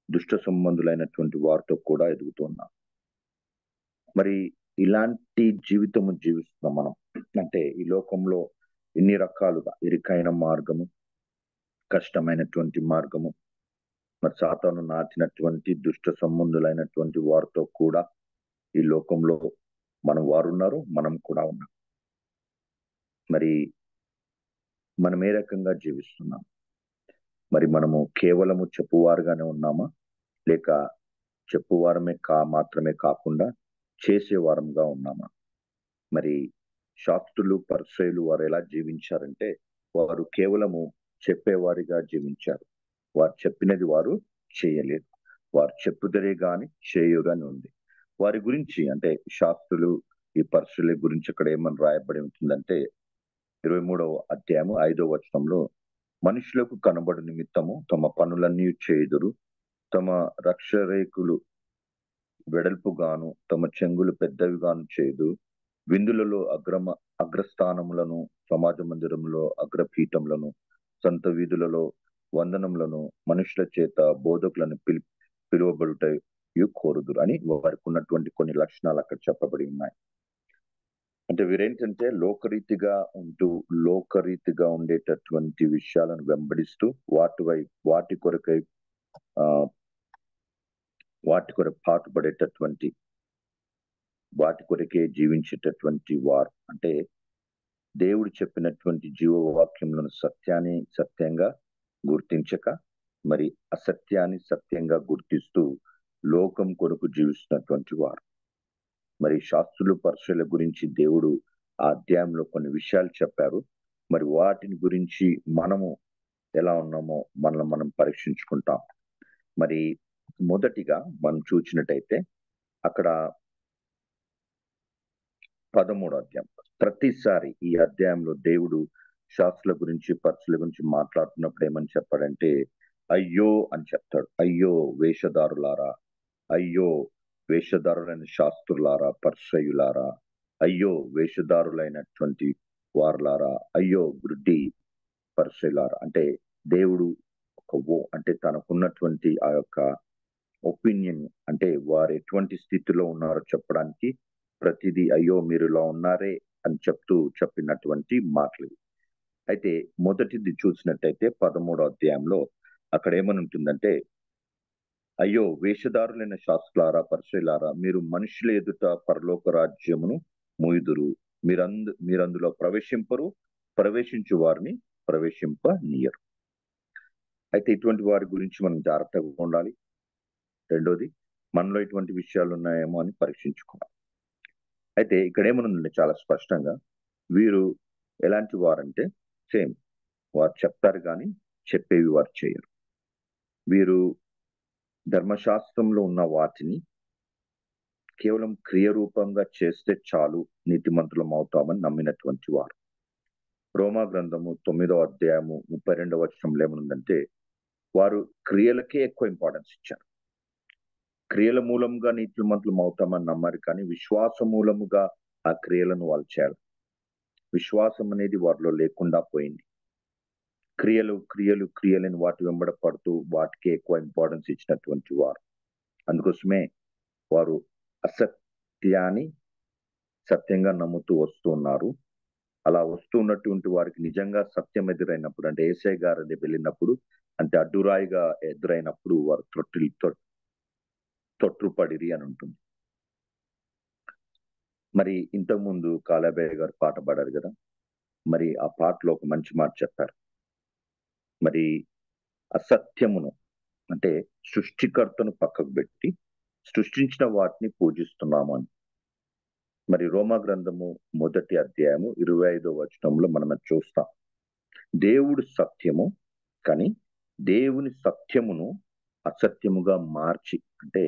దుష్ట సంబంధులైనటువంటి వారితో కూడా ఎదుగుతున్నాం. మరి ఇలాంటి జీవితము జీవిస్తున్నాం మనం. అంటే ఈ లోకంలో ఎన్ని రకాలుగా ఇరుకైన మార్గము, కష్టమైనటువంటి మార్గము, మరి సాతాను నాటినటువంటి దుష్ట సంబంధులైనటువంటి వారితో కూడా ఈ లోకంలో వారు ఉన్నారు, మనం కూడా ఉన్నాం. మరి మనం ఏ రకంగా జీవిస్తున్నాం? మరి మనము కేవలము చెప్పువారుగానే ఉన్నామా, లేక చెప్పువారమే మాత్రమే కాకుండా చేసేవారంగా ఉన్నామా? మరి శాస్త్రులు పరిసయ్యులు వారు ఎలా జీవించారంటే, వారు కేవలము చెప్పేవారిగా జీవించారు. వారు చెప్పినది వారు చేయలేదు, వారు చెప్పుదరే గాని చేయుగాని ఉంది. వారి గురించి అంటే శాస్త్రులు ఈ పరిసయ్యుల గురించి అక్కడ ఏమని రాయబడి ఉంటుందంటే, 23వ అధ్యాయము 5వ వచనంలో, మనుషులకు కనబడు నిమిత్తము తమ పనులన్నీ చేయుదురు, తమ రక్షరేకులు వెడల్పుగాను తమ చెంగులు పెద్దవిగాను చేయదు, విందులలో అగ్రస్థానములను, సమాజ మందిరంలో అగ్రపీఠములను, సంత వీధులలో వందనములను, మనుషుల చేత బోధకులను పిలువబడుటయు కోరుదురు అని వారికి ఉన్నటువంటి కొన్ని లక్షణాలు అక్కడ చెప్పబడి ఉన్నాయి. అంటే వీరేంటంటే లోకరీతిగా ఉండేటటువంటి విషయాలను వెంబడిస్తూ వాటి కొరకు పాటుపడేటటువంటి, వాటి కొరకే జీవించేటటువంటి వారు. అంటే దేవుడు చెప్పినటువంటి జీవవాక్యములను సత్యంగా గుర్తించక, మరి అసత్యాన్ని సత్యంగా గుర్తిస్తూ లోకం కొరకు జీవిస్తున్నటువంటి వారు. మరి శాస్త్రులు పరిసయ్యుల గురించి దేవుడు ఆ అధ్యాయంలో కొన్ని విషయాలు చెప్పారు. మరి వాటిని గురించి మనము ఎలా ఉన్నామో మనల్ని మనం పరీక్షించుకుంటాం. మరి మొదటిగా మనం చూసినట్టయితే అక్కడ 13వ అధ్యాయం, ప్రతిసారి ఈ అధ్యాయంలో దేవుడు శాస్త్రుల గురించి పరిసయ్యుల గురించి మాట్లాడుతున్నప్పుడు ఏమని చెప్పాడంటే, అయ్యో అని చెప్తాడు. అయ్యో వేషధారులారా, అయ్యో వేషధారులైన శాస్త్రులారా, పరిసయ్యులారా, అయ్యో వేషధారులైనటువంటి వారులారా, అయ్యో వృద్ధి పరిసయ్యులారా. అంటే దేవుడు అంటే తనకున్నటువంటి ఆ యొక్క ఒపీనియన్, అంటే వారు ఎటువంటి స్థితిలో ఉన్నారో చెప్పడానికి ప్రతిదీ అయ్యో మీరు ఇలా ఉన్నారే అని చెప్పినటువంటి మాటలు. అయితే మొదటిది చూసినట్టయితే 13వ అధ్యాయంలో అక్కడ ఏమని ఉంటుందంటే, అయ్యో వేషధారులైన శాస్త్రులారా పరిచయులారా, మీరు మనుషుల ఎదుట పరలోక రాజ్యమును మోయుదురు, మీరందులో ప్రవేశింపరు, ప్రవేశించు వారిని ప్రవేశింపనీయరు. అయితే ఇటువంటి వారి గురించి మనం జాగ్రత్తగా ఉండాలి. రెండోది, మనలో ఇటువంటి విషయాలు ఉన్నాయేమో అని పరీక్షించుకోవాలి. అయితే ఇక్కడ ఏమనుందండి చాలా స్పష్టంగా, వీరు ఎలాంటి వారంటే సేమ్, వారు చెప్తారు కానీ చెప్పేవి వారు చేయరు. వీరు ధర్మశాస్త్రంలో ఉన్న వాటిని కేవలం క్రియరూపంగా చేస్తే చాలు నీతిమంతులం అవుతామని నమ్మినటువంటి వారు. రోమా గ్రంథము 9వ అధ్యాయము 32వ వచనంలో ఏమనుందంటే, వారు క్రియలకే ఎక్కువ ఇంపార్టెన్స్ ఇచ్చారు. క్రియల మూలంగా నీతిమంతులం అవుతామని నమ్మారు, కానీ విశ్వాస మూలముగా ఆ క్రియలను వాళ్ళు చేయాలి. విశ్వాసం అనేది వారిలో లేకుండా పోయింది. క్రియలు క్రియలు క్రియలని వాటి వెంబడ పడుతూ వాటికి ఎక్కువ ఇంపార్టెన్స్ ఇచ్చినటువంటి వారు. అందుకోసమే వారు అసత్యాన్ని సత్యంగా నమ్ముతూ వస్తూ ఉన్నారు. అలా వస్తూ ఉన్నటువంటి వారికి నిజంగా సత్యం ఎదురైనప్పుడు, అంటే యేసయ్య గారు వెళ్ళినప్పుడు, అంటే అడ్డురాయిగా ఎదురైనప్పుడు వారు తొట్టుపడిరి అని ఉంటుంది. మరి ఇంతకుముందు కాళాబయ్య గారు పాట పాడారు కదా, మరి ఆ పాటలో ఒక మంచి మాట చెప్పారు. మరి అసత్యమును అంటే సృష్టికర్తను పక్కకు పెట్టి సృష్టించిన వాటిని పూజిస్తున్నాము అని. మరి రోమా గ్రంథము 1వ అధ్యాయము 25వ వచనంలో మనం చూస్తాం. దేవుడు సత్యము, కానీ దేవుని సత్యమును అసత్యముగా మార్చి, అంటే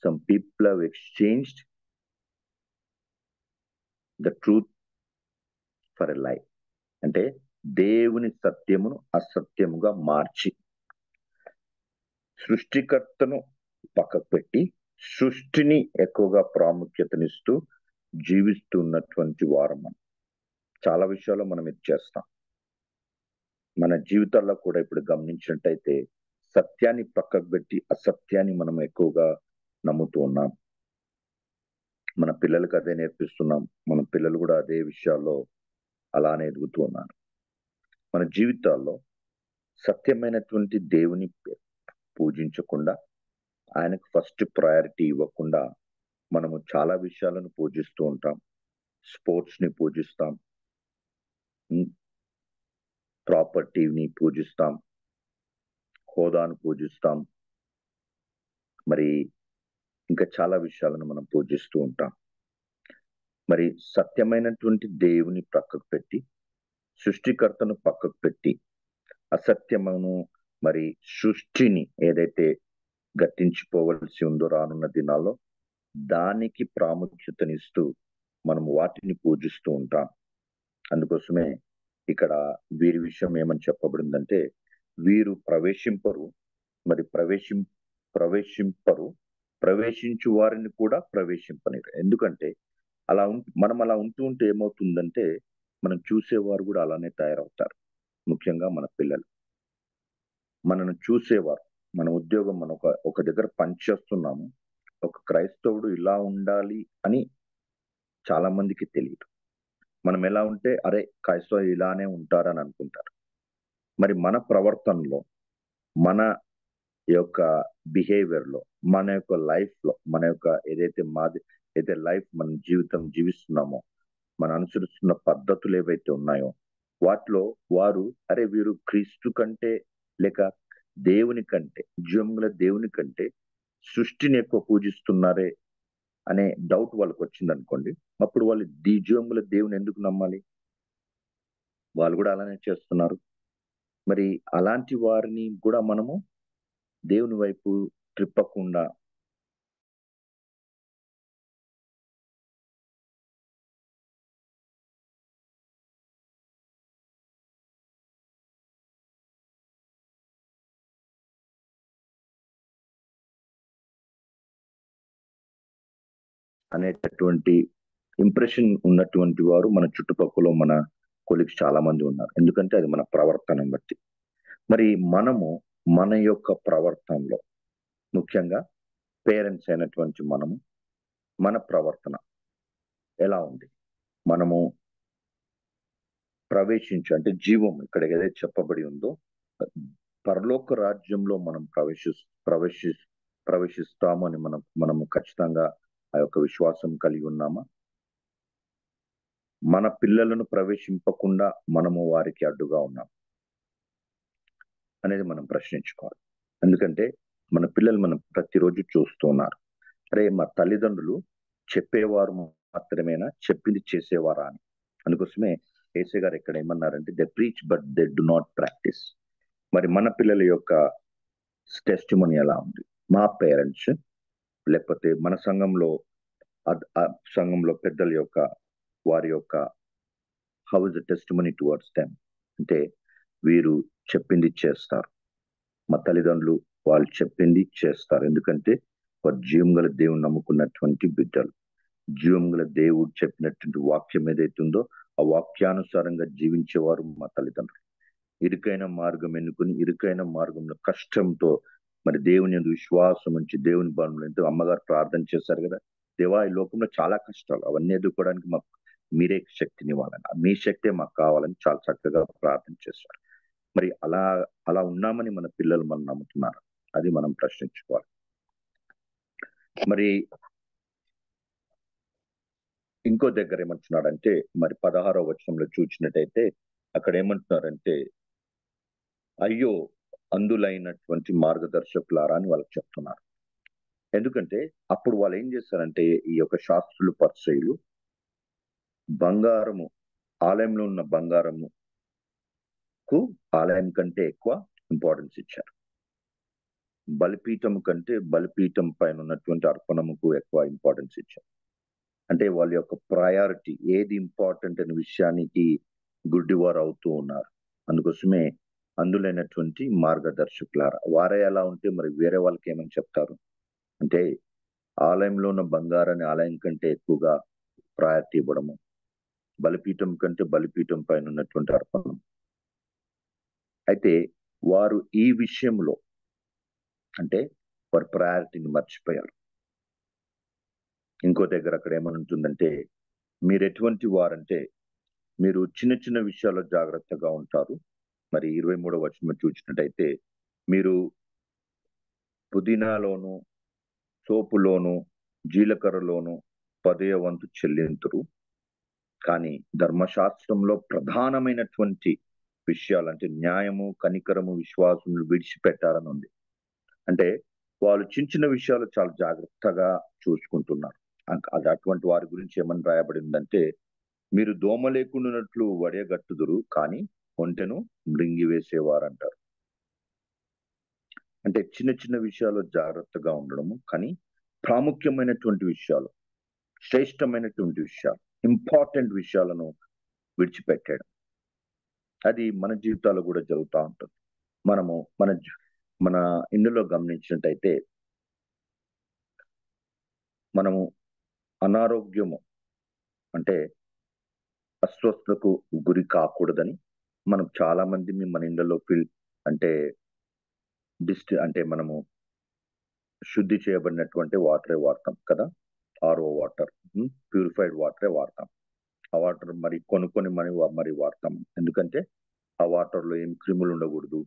some people have exchanged the truth for a లై. అంటే దేవుని సత్యమును అసత్యముగా మార్చి సృష్టికర్తను పక్కకు పెట్టి సృష్టిని ఎక్కువగా ప్రాముఖ్యతనిస్తూ జీవిస్తున్నటువంటి వారం. చాలా విషయాల్లో మనం ఇది చేస్తాం. మన జీవితాల్లో కూడా ఇప్పుడు గమనించినట్టయితే సత్యాన్ని పక్కకు పెట్టి అసత్యాన్ని మనం ఎక్కువగా నమ్ముతూ ఉన్నాం. మన పిల్లలకు అదే నేర్పిస్తున్నాం. మన పిల్లలు కూడా అదే విషయాల్లో అలానే ఎదుగుతూ ఉన్నారు. మన జీవితాల్లో సత్యమైనటువంటి దేవుని పూజించకుండా, ఆయనకు ఫస్ట్ ప్రయారిటీ ఇవ్వకుండా మనము చాలా విషయాలను పూజిస్తూ ఉంటాం. స్పోర్ట్స్ ని పూజిస్తాం, ప్రాపర్టీని పూజిస్తాం, హోదాను పూజిస్తాం, మరి ఇంకా చాలా విషయాలను మనం పూజిస్తూ ఉంటాం. మరి సత్యమైనటువంటి దేవుని పక్కకు పెట్టి సృష్టికర్తను పక్కకు పెట్టి అసత్యమును, మరి సృష్టిని ఏదైతే గట్టించిపోవలసి ఉందో రానున్న దినాల్లో, దానికి ప్రాముఖ్యతనిస్తూ మనం వాటిని పూజిస్తూ ఉంటాం. అందుకోసమే ఇక్కడ వీరి విషయం ఏమని చెప్పబడిందంటే, వీరు ప్రవేశింపరు, మరి ప్రవేశించు వారిని కూడా ప్రవేశింపనిరు. ఎందుకంటే మనం అలా ఉంటూ ఉంటే ఏమవుతుందంటే, మనం చూసేవారు కూడా అలానే తయారవుతారు. ముఖ్యంగా మన పిల్లలు మనను చూసేవారు. మన ఉద్యోగం, మనం ఒక దగ్గర పనిచేస్తున్నాము, ఒక క్రైస్తవుడు ఇలా ఉండాలి అని చాలా మందికి తెలియదు. మనం ఎలా ఉంటే అరే క్రైస్తవులు ఇలానే ఉంటారని అనుకుంటారు. మరి మన ప్రవర్తనలో, మన యొక్క బిహేవియర్లో, మన యొక్క లైఫ్లో, మన యొక్క ఏదైతే లైఫ్ మన జీవితం జీవిస్తున్నామో, మనం అనుసరిస్తున్న పద్ధతులు ఏవైతే ఉన్నాయో వాటిలో వారు అరే వీరు క్రీస్తు కంటే లేక దేవుని కంటే, జీవముల దేవుని కంటే సృష్టిని ఎక్కువ పూజిస్తున్నారే అనే డౌట్ వాళ్ళకి వచ్చింది అనుకోండి, అప్పుడు వాళ్ళు జీవముల దేవుని ఎందుకు నమ్మాలి? వాళ్ళు కూడా అలానే చేస్తున్నారు. మరి అలాంటి వారిని కూడా మనము దేవుని వైపు త్రిప్పకుండా అనేటటువంటి ఇంప్రెషన్ ఉన్నటువంటి వారు మన చుట్టుపక్కల, మన కొలీగ్స్ చాలా మంది ఉన్నారు. ఎందుకంటే అది మన ప్రవర్తన బట్టి. మరి మనము మన యొక్క ప్రవర్తనలో, ముఖ్యంగా పేరెంట్స్ అయినటువంటి మనము, మన ప్రవర్తన ఎలా ఉంది? మనము అంటే జీవం ఇక్కడ ఏదైతే చెప్పబడి ఉందో, పరలోక రాజ్యంలో మనం ప్రవేశిస్తాము అని మనము ఖచ్చితంగా ఆ యొక్క విశ్వాసం కలిగి ఉన్నామా? మన పిల్లలను ప్రవేశింపకుండా మనము వారికి అడ్డుగా ఉన్నాం అనేది మనం ప్రశ్నించుకోవాలి. ఎందుకంటే మన పిల్లలు మనం ప్రతిరోజు చూస్తూ ఉన్నారు. అరే, మా తల్లిదండ్రులు చెప్పేవారు మాత్రమేనా, చెప్పింది చేసేవారా అని. అందుకోసమే యేసయ్య గారు ఇక్కడ ఏమన్నారంటే, they preach but they do not practice. మరి మన పిల్లల యొక్క టెస్టిమనీ ఎలా ఉంది? మా పేరెంట్స్ లేకపోతే మన సంఘంలో పెద్దల యొక్క వారి యొక్క how is the testimony towards them అంటే వీరు చెప్పింది చేస్తారు. మా తల్లిదండ్రులు వాళ్ళు చెప్పింది చేస్తారు. ఎందుకంటే వారు జీవం గల దేవుని నమ్ముకున్నటువంటి బిడ్డలు. జీవం గల దేవుడు చెప్పినటువంటి వాక్యం ఏదైతే ఉందో ఆ వాక్యానుసారంగా జీవించేవారు మా తల్లిదండ్రులు. ఇరుకైన మార్గం ఎన్నుకుని ఇరుకైన మార్గంలో కష్టంతో మరి దేవుని యందు విశ్వాసం ఉంచి దేవుని బలంలో ఎంతో అమ్మగారు ప్రార్థన చేశారు కదా, దేవా ఈ లోకంలో చాలా కష్టాలు, అవన్నీ ఎదుర్కోవడానికి మాకు మీరే శక్తిని ఇవ్వాలని, మీ శక్తే మాకు కావాలని చాలా చక్కగా ప్రార్థన చేశారు. మరి అలా ఉన్నామని మన పిల్లలు మనం నమ్ముతున్నారు, అది మనం ప్రశ్నించుకోవాలి. మరి ఇంకో దగ్గర ఏమంటున్నాడంటే, మరి 16వ వచనంలో చూసినట్టయితే అక్కడ ఏమంటున్నారంటే, అయ్యో అందులైనటువంటి మార్గదర్శకులారా అని వాళ్ళకి చెప్తున్నారు. ఎందుకంటే అప్పుడు వాళ్ళు ఏం చేస్తారంటే, ఈ యొక్క శాస్త్రులు పరిసయ్యులు బంగారము, ఆలయంలో ఉన్న బంగారముకు ఆలయం కంటే ఎక్కువ ఇంపార్టెన్స్ ఇచ్చారు. బలిపీఠం కంటే బలిపీఠం పైన ఉన్నటువంటి అర్పణముకు ఎక్కువ ఇంపార్టెన్స్ ఇచ్చారు. అంటే వాళ్ళ యొక్క ప్రయారిటీ ఏది ఇంపార్టెంట్ అనే విషయానికి గుడ్డివారు అవుతూ ఉన్నారు. అందుకోసమే అందులైనటువంటి మార్గదర్శకులారా, వారే ఎలా ఉంటే మరి వేరే వాళ్ళకి ఏమని చెప్తారు అంటే, ఆలయంలో ఉన్న బంగారాన్ని ఆలయం కంటే ఎక్కువగా ప్రయారిటీ ఇవ్వడము, బలిపీఠం కంటే బలిపీఠం పైన ఉన్నటువంటి అర్పణం. అయితే వారు ఈ విషయంలో అంటే వారి ప్రయారిటీని మర్చిపోయారు. ఇంకో దగ్గర అక్కడ ఏమని ఉంటుందంటే, మీరు ఎటువంటి వారంటే మీరు చిన్న చిన్న విషయాల్లో జాగ్రత్తగా ఉంటారు. మరి 23వ వచనం చూసినట్టయితే, మీరు పుదీనాలోను సోపులోను జీలకర్రలోను 10వ వంతు చెల్లింతురు, కానీ ధర్మశాస్త్రంలో ప్రధానమైనటువంటి విషయాలు అంటే న్యాయము, కనికరము, విశ్వాసములు విడిచిపెట్టాలని ఉంది. అంటే వాళ్ళు చిన్న చిన్న విషయాలు చాలా జాగ్రత్తగా చూసుకుంటున్నారు. అది అటువంటి వారి గురించి ఏమని రాయబడిందంటే, మీరు దోమ లేకుండానట్లు వడియగట్టుదురు, కానీ ఒంటెను మృంగివేసేవారు అంటారు. అంటే చిన్న చిన్న విషయాలు జాగ్రత్తగా ఉండడము, కానీ ప్రాముఖ్యమైనటువంటి విషయాలు, శ్రేష్టమైనటువంటి విషయాలు, ఇంపార్టెంట్ విషయాలను విడిచిపెట్టడం. అది మన జీవితాల్లో కూడా జరుగుతూ ఉంటుంది. మనము మన ఇందులో గమనించినట్టయితే, మనము అనారోగ్యము అంటే అస్వస్థతకు గురి కాకూడదని మనం చాలా మంది మన ఇండ్లలో అంటే మనము శుద్ధి చేయబడినటువంటి వాటరే వాడతాం కదా, ఆర్ఓ వాటర్, ప్యూరిఫైడ్ వాటరే వాడతాం. ఆ వాటర్ మరి కొనుక్కొని మరి వాడతాం. ఎందుకంటే ఆ వాటర్లో ఏం క్రిములు ఉండకూడదు.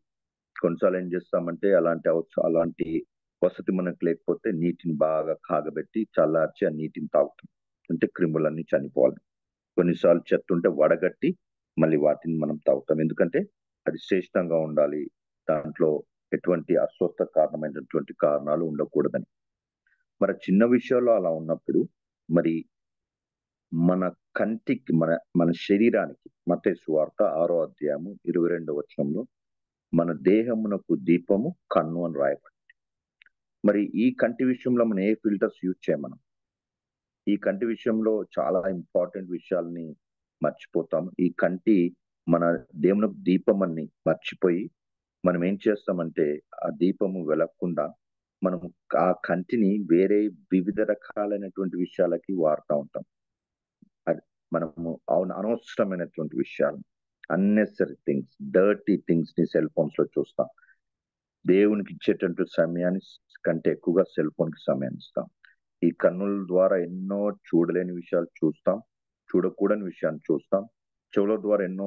కొన్నిసార్లు ఏం చేస్తామంటే అలాంటి వసతి మనకు లేకపోతే నీటిని బాగా కాగబెట్టి చల్లార్చి ఆ నీటిని తాగుతాం. అంటే క్రిములన్నీ చనిపోవాలి. కొన్నిసార్లు చెత్త ఉంటే వడగట్టి మళ్ళీ వాటిని మనం తాగుతాం. ఎందుకంటే అది శ్రేష్టంగా ఉండాలి, దాంట్లో ఎటువంటి అస్వస్థ కారణమైనటువంటి కారణాలు ఉండకూడదని. మరి చిన్న విషయాల్లో అలా ఉన్నప్పుడు మరి మన కంటికి మన శరీరానికి మత్తయి సువార్త 6వ అధ్యాయము 22వ వచనంలో మన దేహమునకు దీపము కన్ను అని రాయబడింది. మరి ఈ కంటి విషయంలో మనం ఏ ఫిల్టర్స్ యూజ్ చేయమనం? ఈ కంటి విషయంలో చాలా ఇంపార్టెంట్ విషయాల్ని మర్చిపోతాం. ఈ కంటి మన దేవునికి దీపం అని మర్చిపోయి మనం ఏం చేస్తామంటే, ఆ దీపము వెలగకుండా మనము ఆ కంటిని వేరే వివిధ రకాలైనటువంటి విషయాలకి వాడుతూ ఉంటాం. మనము అనవసరమైనటువంటి విషయాలు, అన్నెసరీ థింగ్స్, డర్టీ థింగ్స్ ని సెల్ ఫోన్స్ లో చూస్తాం. దేవునికి ఇచ్చేటువంటి సమయాన్ని కంటే ఎక్కువగా సెల్ ఫోన్ కి సమయాన్ని ఇస్తాం. ఈ కన్నుల ద్వారా ఎన్నో చూడలేని విషయాలు చూస్తాం, చూడకూడని విషయాన్ని చూస్తాం. చెవుల ద్వారా ఎన్నో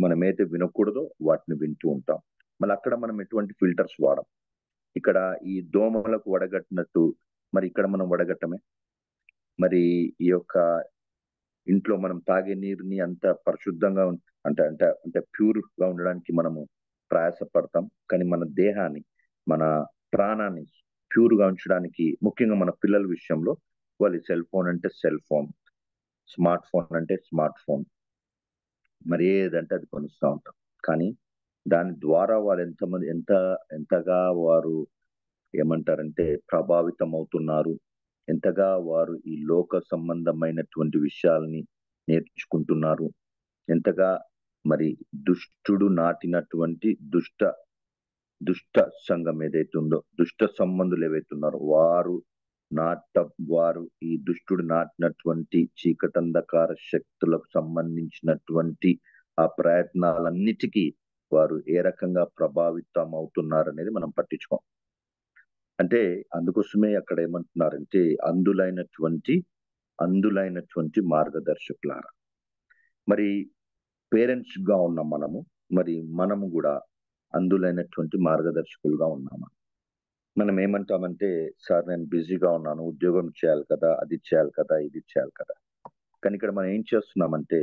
మనమైతే వినకూడదో వాటిని వింటూ ఉంటాం. మళ్ళీ అక్కడ మనం ఎటువంటి ఫిల్టర్స్ వాడం. ఇక్కడ ఈ దోమలకు వడగట్టినట్టు మరి ఇక్కడ మనం వడగట్టమే. మరి ఈ యొక్క ఇంట్లో మనం తాగే నీరుని అంత పరిశుద్ధంగా అంటే అంటే అంటే ప్యూర్ గా ఉండడానికి మనము ప్రయాసపడతాం. కానీ మన దేహాన్ని, మన ప్రాణాన్ని ప్యూర్ గా ఉంచడానికి, ముఖ్యంగా మన పిల్లల విషయంలో, వాళ్ళు సెల్ ఫోన్ అంటే సెల్ ఫోన్, స్మార్ట్ ఫోన్ అంటే స్మార్ట్ ఫోన్, మరి ఏదంటే అది కొనిస్తూ ఉంటాం. కానీ దాని ద్వారా వాళ్ళు ఎంతగా వారు ఏమంటారంటే ప్రభావితం అవుతున్నారు, ఎంతగా వారు ఈ లోక సంబంధమైనటువంటి విషయాల్ని నేర్చుకుంటున్నారు, ఎంతగా మరి దుష్టుడు నాటినటువంటి దుష్ట సంఘం ఏదైతే ఉందో, దుష్ట సంబంధులు ఏవైతున్నారో వారు ఈ దుష్టుడు నాటినటువంటి చీకటంధకార శక్తులకు సంబంధించినటువంటి ఆ ప్రయత్నాలన్నిటికీ వారు ఏ రకంగా ప్రభావితం అవుతున్నారు అనేది మనం పట్టించుకోం. అంటే అందుకోసమే అక్కడ ఏమంటున్నారంటే అందులైనటువంటి మార్గదర్శకులారా. మరి పేరెంట్స్ గా ఉన్నాం మనము కూడా అందులైనటువంటి మార్గదర్శకులుగా ఉన్నాము. మనం ఏమంటామంటే, సార్ నేను బిజీగా ఉన్నాను, ఉద్యోగం చేయాలి కదా, అది చేయాలి కదా, ఇది చేయాలి కదా. కానీ ఇక్కడ మనం ఏం చేస్తున్నామంటే,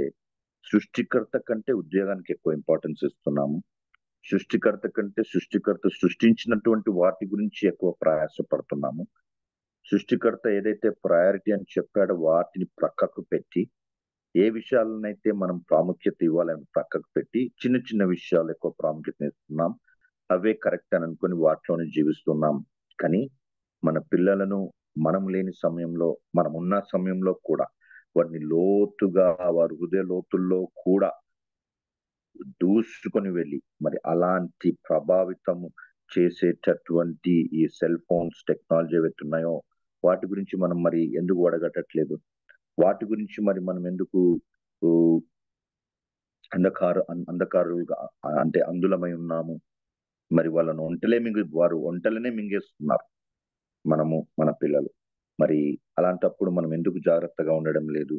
సృష్టికర్త కంటే ఉద్యోగానికి ఎక్కువ ఇంపార్టెన్స్ ఇస్తున్నాము. సృష్టికర్త కంటే సృష్టికర్త సృష్టించినటువంటి వాటి గురించి ఎక్కువ ప్రయాసపడుతున్నాము. సృష్టికర్త ఏదైతే ప్రయారిటీ అని చెప్పాడో వాటిని ప్రక్కకు పెట్టి, ఏ విషయాలనైతే మనం ప్రాముఖ్యత ఇవ్వాలని ప్రక్కకు పెట్టి, చిన్న చిన్న విషయాలు ఎక్కువ ప్రాముఖ్యత ఇస్తున్నాం. అవే కరెక్ట్ అని అనుకుని వాటిలోనే జీవిస్తున్నాం. కానీ మన పిల్లలను మనం లేని సమయంలో, మనం ఉన్న సమయంలో కూడా వారిని లోతుగా, వారి హృదయ లోతుల్లో కూడా దూసుకొని వెళ్ళి మరి అలాంటి ప్రభావితము చేసేటటువంటి ఈ సెల్ ఫోన్స్, టెక్నాలజీ ఏవైతే ఉన్నాయో వాటి గురించి మనం మరి ఎందుకు వడగట్టట్లేదు? వాటి గురించి మరి మనం ఎందుకు అంధకారులుగా అంటే అందులమై ఉన్నాము? మరి వాళ్ళను వారు ఒంటలనే మింగేస్తున్నారు మన పిల్లలు. మరి అలాంటప్పుడు మనం ఎందుకు జాగ్రత్తగా ఉండడం లేదు?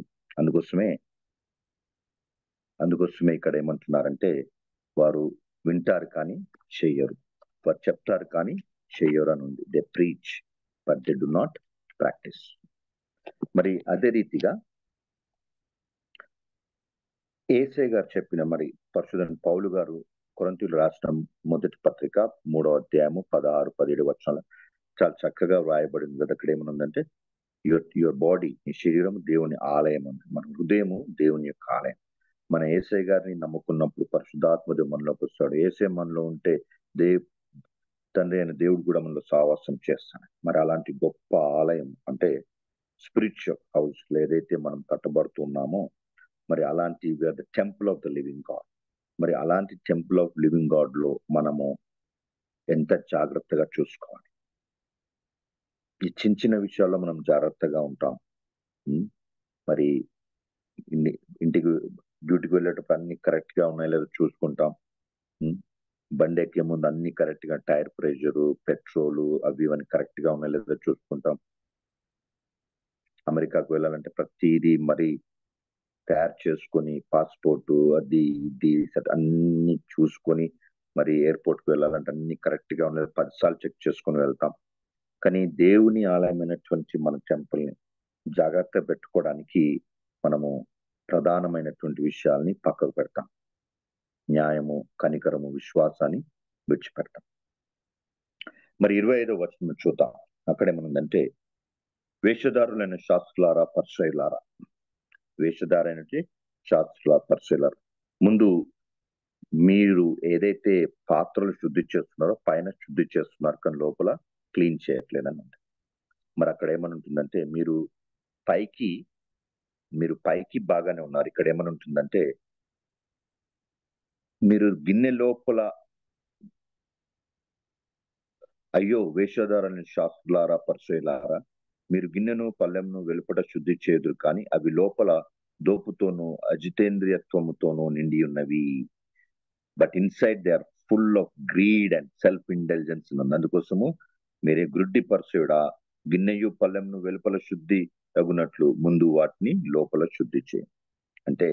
అందుకోసమే ఇక్కడ ఏమంటున్నారంటే, వారు వింటారు కానీ చెయ్యరు, వారు చెప్తారు కానీ చెయ్యరు అని ఉంది. They preach but they do not practice. మరి అదే రీతిగా యేసయ్య గారు చెప్పిన, మరి పరిశుద్ధ పౌలు గారు కొరింథీయులకు రాసిన మొదటి పత్రిక 3వ అధ్యాయము 16-17 వచనాలు చాలా చక్కగా వ్రాయబడింది కదా. అక్కడ ఏమనుందంటే, యువర్ బాడీ, ఈ శరీరం దేవుని ఆలయం ఉంది. మన హృదయము దేవుని యొక్క ఆలయం. మన యేసయ్య గారిని నమ్ముకున్నప్పుడు పరిశుద్ధాత్మ మనలోకి వస్తాడు. యేసయ్య మనలో ఉంటే తండ్రి అయిన దేవుడు కూడా మనలో సావాసం చేస్తాడు. మరి అలాంటి గొప్ప ఆలయం అంటే స్పిరిచువల్ హౌస్ ఏదైతే మనం కట్టబడుతున్నామో, మరి అలాంటి the temple of the living God. మరి అలాంటి టెంపుల్ ఆఫ్ లివింగ్ గాడ్ లో మనము ఎంత జాగ్రత్తగా చూసుకోవాలి. ఈ చిన్న చిన్న విషయాల్లో మనం జాగ్రత్తగా ఉంటాం. మరి ఇంటికి డ్యూటీకి వెళ్ళేటప్పుడు అన్ని కరెక్ట్ గా ఉన్నాయో లేదో చూసుకుంటాం. బండి ఎక్కే ముందు అన్ని కరెక్ట్ గా, టైర్ ప్రెషరు, పెట్రోలు అవి ఇవన్నీ కరెక్ట్ గా ఉన్నాయో లేదో చూసుకుంటాం. అమెరికాకు వెళ్ళాలంటే ప్రతిదీ మరి తయారు చేసుకొని, పాస్పోర్టు అది ఇది అన్ని చూసుకొని, మరి ఎయిర్పోర్ట్కి వెళ్ళాలంటే అన్ని కరెక్ట్ గా ఉన్నాయి 10 సార్లు చెక్ చేసుకొని వెళ్తాం. కానీ దేవుని ఆలయమైనటువంటి మన టెంపుల్ని జాగ్రత్త పెట్టుకోవడానికి మనము ప్రధానమైనటువంటి విషయాల్ని పక్కకు పెడతాం. న్యాయము, కనికరము, విశ్వాసాన్ని విడిచిపెడతాం. మరి 25వ వచనం చూద్దాం. అక్కడేమనుందంటే, వేషధారులైన శాస్త్రులారా, పరిసయ్యులారా. వేషధారైనటువంటి శాస్త్రులారా, పరిసయ్యులారా, ముందు మీరు ఏదైతే పాత్రలు శుద్ధి చేస్తున్నారో పైన శుద్ధి చేస్తున్నారు, కానీ లోపల క్లీన్ చేయట్లేదని ఉంది. మరి అక్కడ ఏమని ఉంటుందంటే, మీరు పైకి బాగానే ఉన్నారు. ఇక్కడ ఏమని ఉంటుందంటే, మీరు గిన్నె లోపల, అయ్యో వేషధారులైన శాస్త్రులారా, పరిసయ్యులారా, మీరు గిన్నెను పళ్ళెంను వెలుపట శుద్ధి చేదురు, కానీ అవి లోపల దోపుతోనూ అజితేంద్రియత్వముతోనూ నిండి ఉన్నవి. But inside they are full of greed and self intelligence ఉంది. అందుకోసము మీరే గ్రుడ్డి పరిసయుడా, గిన్నెయు పళ్ళెంను వెలుపల శుద్ధి తగునట్లు ముందు వాటిని లోపల శుద్ధి చేయండి. అంటే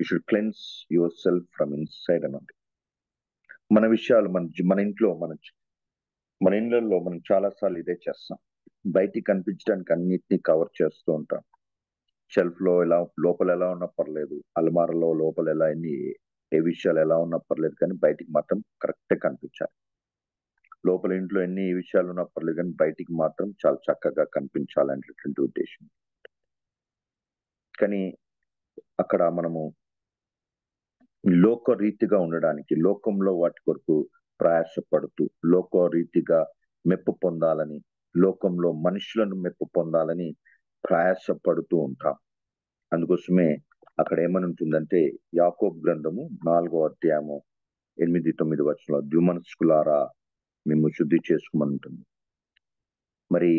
you should cleanse your self from inside అన్నది. మన విషయాలు మన ఇంట్లో మన ఇళ్ళల్లో మనం చాలాసార్లు ఇదే చేస్తాం. బయటికి కనిపించడానికి అన్నిటినీ కవర్ చేస్తూ ఉంటాం. షెల్ఫ్ లో ఎలా లోపల ఎలా ఉన్నా పర్లేదు, అల్మారాలో లోపల ఎలా ఏ విషయాలు ఎలా ఉన్నా పర్లేదు, కానీ బయటికి మాత్రం కరెక్ట్గా కనిపించాలి. లోపల ఇంట్లో ఎన్ని విషయాలు ఉన్నా పర్లేదు, కానీ బయటికి మాత్రం చాలా చక్కగా కనిపించాలనేటువంటి ఉద్దేశం. కానీ అక్కడ మనము లోకరీతిగా ఉండడానికి, లోకంలో వాటి కొరకు ప్రయాసపడుతూ, లోకరీతిగా మెప్పు పొందాలని, లోకంలో మనుషులను మెప్పు పొందాలని ప్రయాసపడుతూ ఉంటాం. అందుకోసమే అక్కడ ఏమని ఉంటుందంటే, యాకోబు గ్రంథము 4వ అధ్యాయము 8-9 వచనంలో ద్విమనస్కులారా మేము శుద్ధి చేసుకోమని ఉంటుంది. మరి